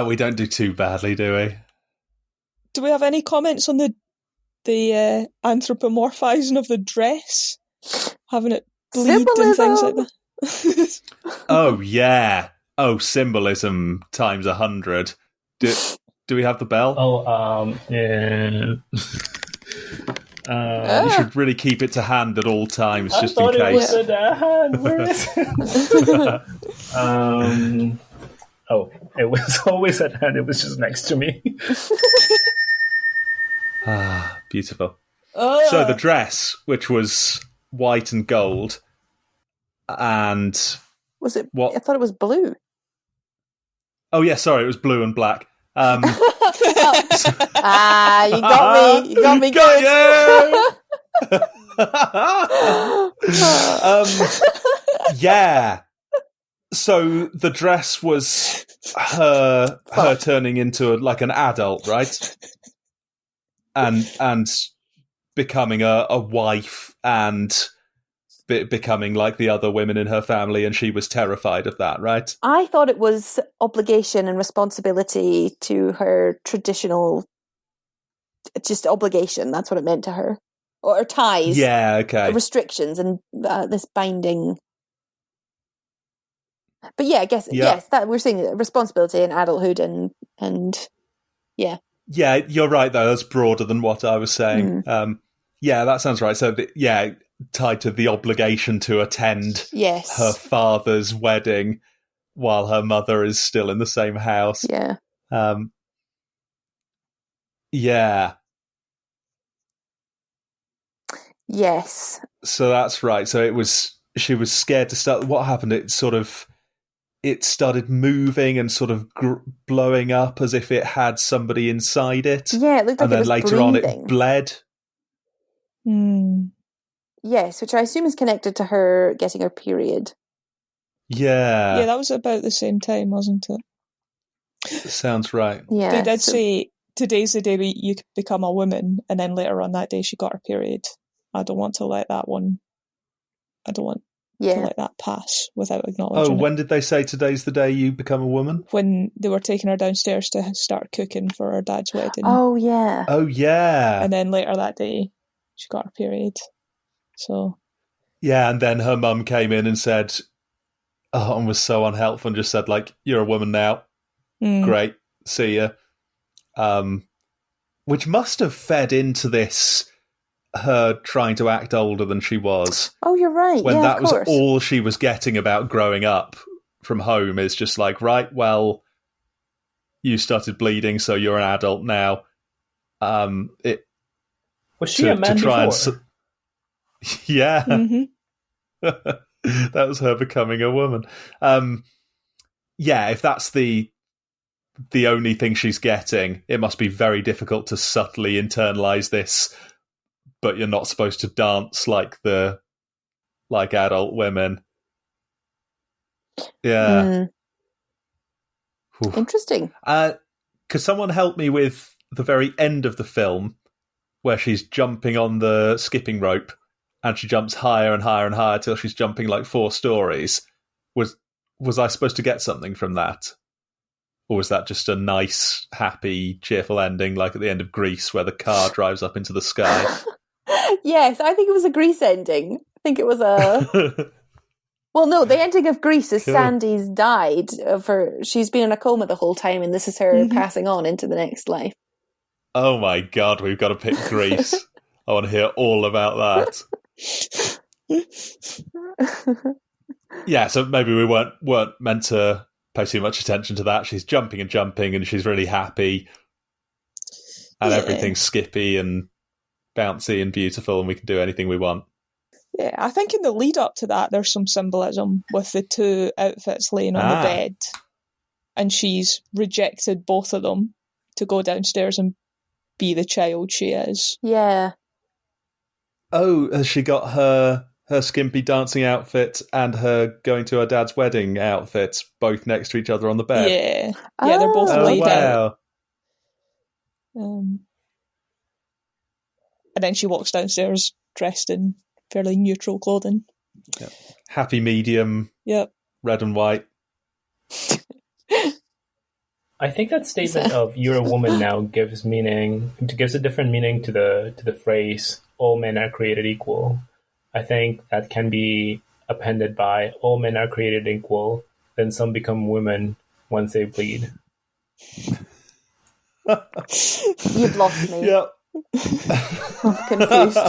We don't do too badly, do we?
Do we have any comments on the anthropomorphizing of the dress? Having it bleed and things like that?
Oh, yeah. Oh, symbolism times 100. Do we have the bell?
Yeah.
You should really keep it to hand at all times, just in case.
I thought it was at hand. Where is it? It was always at hand. It was just next to me.
Beautiful. So the dress, which was white and gold, and
was it?
What?
I thought it was blue.
Oh yeah, sorry, it was blue and black.
You got me. You got me good.
Yeah. So the dress was her turning into an adult, right? And becoming a wife and becoming like the other women in her family, and she was terrified of that, right?
I thought it was obligation and responsibility to her traditional, just obligation. That's what it meant to her. Or ties.
Yeah, okay.
Restrictions and this binding. But yeah, I guess, yes, that we're seeing responsibility and adulthood and yeah.
Yeah, you're right, though. That's broader than what I was saying. Yeah, that sounds right. So, tied to the obligation to attend her father's wedding while her mother is still in the same house.
Yeah.
Yeah.
Yes.
So that's right. So she was scared to start. What happened? It started moving and sort of blowing up as if it had somebody inside it.
Yeah, it looked like
and then later
bleeding.
On it bled.
Yes, which I assume is connected to her getting her period.
Yeah.
Yeah, that was about the same time, wasn't it?
Sounds right.
Yeah.
They did say, today's the day you could become a woman, and then later on that day she got her period. I don't want to let that pass without acknowledging it.
When did they say today's the day you become a woman?
When they were taking her downstairs to start cooking for her dad's wedding.
Oh, yeah.
And then later that day, she got her period. So.
Yeah, and then her mum came in and said, and was so unhelpful and just said, you're a woman now. Great, see ya. Which must have fed into this, her trying to act older than she was.
Oh, you're right.
When that was
course.
all she was getting about growing up from home is just right, well, you started bleeding, so you're an adult now.
Was she a man before?
Yeah. That was her becoming a woman. If that's the only thing she's getting, it must be very difficult to subtly internalize this, but you're not supposed to dance like adult women. Yeah.
Interesting.
Could someone help me with the very end of the film where she's jumping on the skipping rope and she jumps higher and higher and higher till she's jumping 4 stories? Was I supposed to get something from that? Or was that just a nice, happy, cheerful ending, like at the end of Grease, where the car drives up into the sky?
Yes, I think it was a Grease ending. I think it was a... Well, no, the ending of Grease is Sandy's died of her. She's been in a coma the whole time, and this is her passing on into the next life.
Oh my God, we've got to pick Grease. I want to hear all about that. Yeah, so maybe we weren't meant to pay too much attention to that. She's jumping and jumping, and she's really happy, and everything's skippy and bouncy and beautiful, and we can do anything we want.
Yeah, I think in the lead up to that, there's some symbolism with the two outfits laying on the bed, and she's rejected both of them to go downstairs and be the child she is.
Yeah.
Oh, has she got her skimpy dancing outfit and her going to her dad's wedding outfit both next to each other on the bed?
Yeah. Yeah, they're both laid out. And then she walks downstairs dressed in fairly neutral clothing.
Yep. Happy medium.
Yep.
Red and white.
I think that statement of "you're a woman now" gives a different meaning to the phrase "all men are created equal." I think that can be appended by "all men are created equal," then some become women once they bleed.
You've lost me.
Yep.
I'm confused.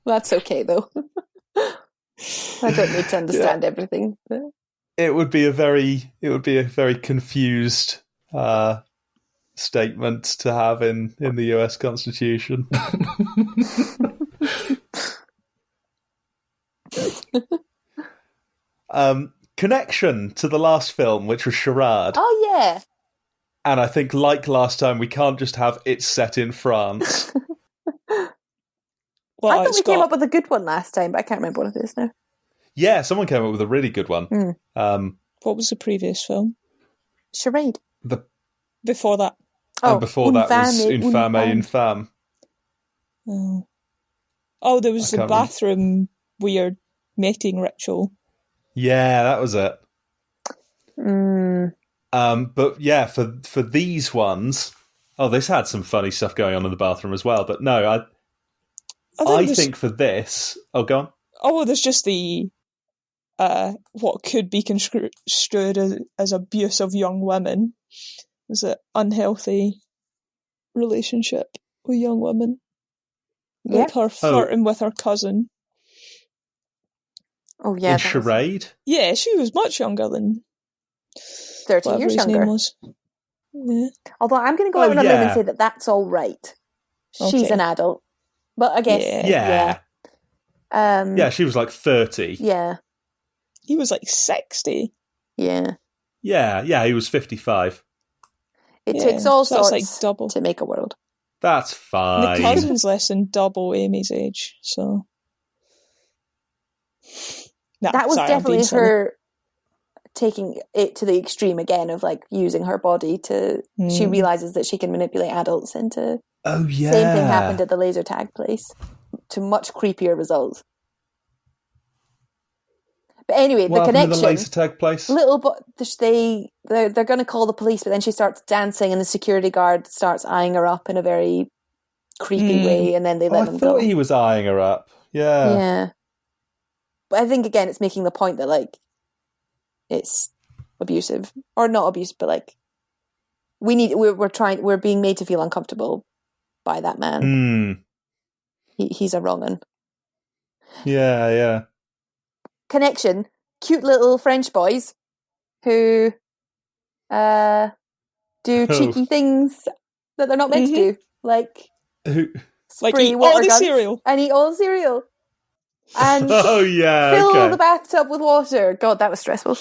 That's okay though. I don't need to understand everything.
It would be a very confused statement to have in the US Constitution. Connection to the last film, which was Charade.
Oh yeah.
And I think, like last time, we can't just have it set in France.
Well, I thought we came up with a good one last time, but I can't remember what it is now.
Yeah, someone came up with a really good one.
What was the previous film?
Charade.
Before that.
And before that was Infame.
Oh, there was the bathroom weird mating ritual.
Yeah, that was it. But yeah, for these ones, this had some funny stuff going on in the bathroom as well. But no, I think for this... Oh, go on.
Oh, there's just the... what could be construed as abuse of young women. There's an unhealthy relationship with young women.
Yeah.
Like her flirting with her cousin.
Oh, yeah.
In Charade?
Yeah, she was much younger than...
30 years younger.
Yeah.
Although I'm going to go out on a limb and say that that's all right. She's an adult. But I guess...
Yeah, she was like 30.
Yeah.
He was like 60.
Yeah.
Yeah, he was 55.
It takes all sorts
like double
to make a world.
That's fine.
The cousin's less than double Amy's age, so...
That was definitely her taking it to the extreme again of like using her body to... She realises that she can manipulate adults into...
Oh, yeah.
Same thing happened at the laser tag place. To much creepier results. But anyway,
what
the connection...
the laser tag place?
They're going to call the police, but then she starts dancing and the security guard starts eyeing her up in a very creepy way, and then they let them go.
I thought he was eyeing her up. Yeah.
Yeah. But I think, again, it's making the point that, like, it's abusive. Or not abusive, but, like, we're being made to feel uncomfortable by that man. He's a wrong un.
Yeah.
Connection. Cute little French boys who do cheeky things that they're not meant to do. Like,
eat all the cereal.
And eat all the cereal. And fill the bathtub with water. God, that was stressful.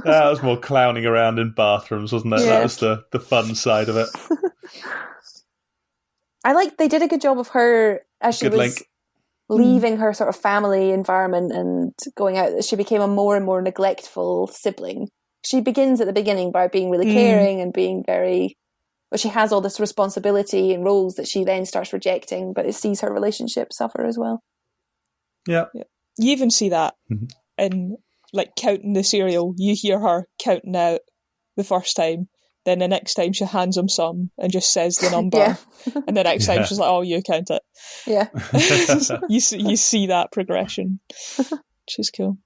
That was more clowning around in bathrooms, wasn't it?
Yeah.
That was the fun side of it.
They did a good job of her as she was leaving her sort of family environment and going out. She became a more and more neglectful sibling. She begins at the beginning by being really caring and being very... But she has all this responsibility and roles that she then starts rejecting, but it sees her relationship suffer as well.
Yeah.
You even see that in, like, counting the cereal. You hear her counting out the first time. Then the next time she hands him some and just says the number.
Yeah.
And the next time she's like, oh, you count it.
Yeah.
You see that progression, which is cool.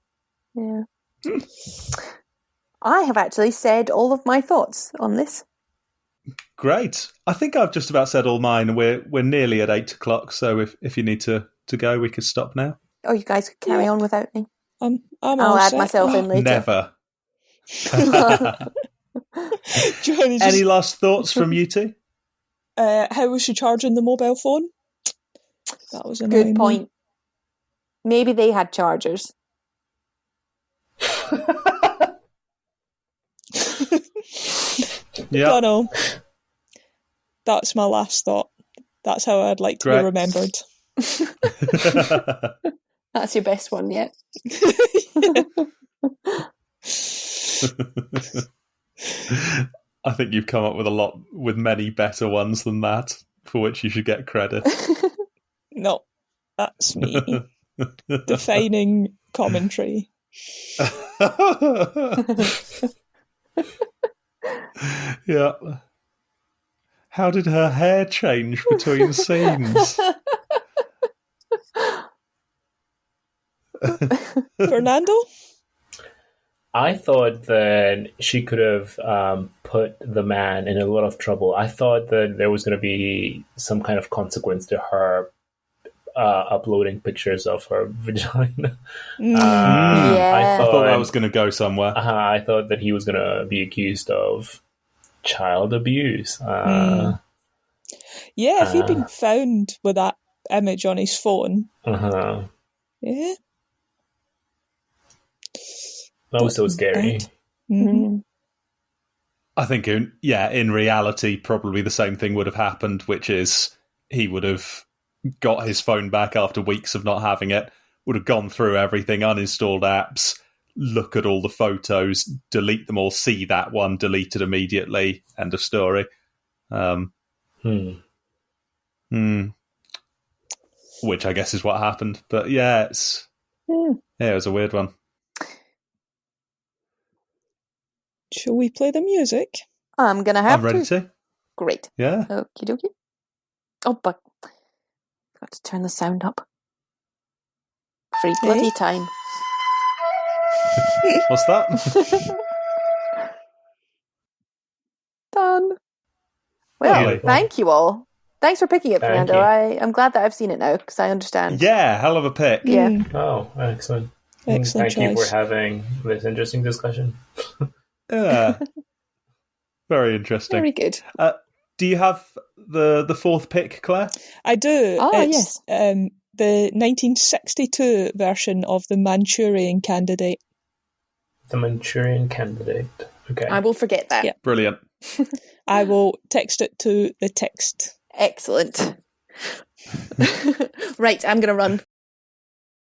Yeah. I have actually said all of my thoughts on this.
Great. I think I've just about said all mine. We're nearly at 8 o'clock, so if you need to go, we could stop now.
Oh, you guys could carry on without me.
I'll
add myself in later.
Never.
Just,
Any last thoughts from you two?
how was she charging the mobile phone? That was annoying.
Good point. Maybe they had chargers.
Yeah.
I know. That's my last thought. That's how I'd like to be remembered.
That's your best one yet.
I think you've come up with many better ones than that, for which you should get credit.
No, that's me. Defining commentary.
Yeah. How did her hair change between scenes?
Fernando?
I thought that she could have put the man in a lot of trouble. I thought that there was going to be some kind of consequence to her uploading pictures of her vagina.
I thought that was going to go somewhere.
I thought that he was going to be accused of child abuse.
Yeah, if he'd been found with that image on his phone. Yeah.
That was so scary.
Mm-hmm.
I think, in reality, probably the same thing would have happened, which is he would have got his phone back after weeks of not having it, would have gone through everything, uninstalled apps, look at all the photos, delete them all, see that one, delete it immediately, end of story. Which I guess is what happened. But yeah, it was a weird one.
Shall we play the music?
I'm going to have
I'm ready to.
Great.
Yeah.
Okie dokie. Oh, but got to turn the sound up. Free bloody time.
What's that?
Done. Well, thank you all. Thanks for picking it, Fernando. I'm glad that I've seen it now, because I understand.
Yeah, hell of a pick.
Yeah.
Oh, excellent.
Excellent
Thank you for having this interesting discussion.
Yeah. Very interesting.
Very good.
Do you have the fourth pick, Claire?
I do.
Yes.
The 1962 version of The Manchurian Candidate.
The Manchurian Candidate. Okay.
I will forget that.
Yeah.
Brilliant.
I will text it to the text.
Excellent. Right, I'm going to run.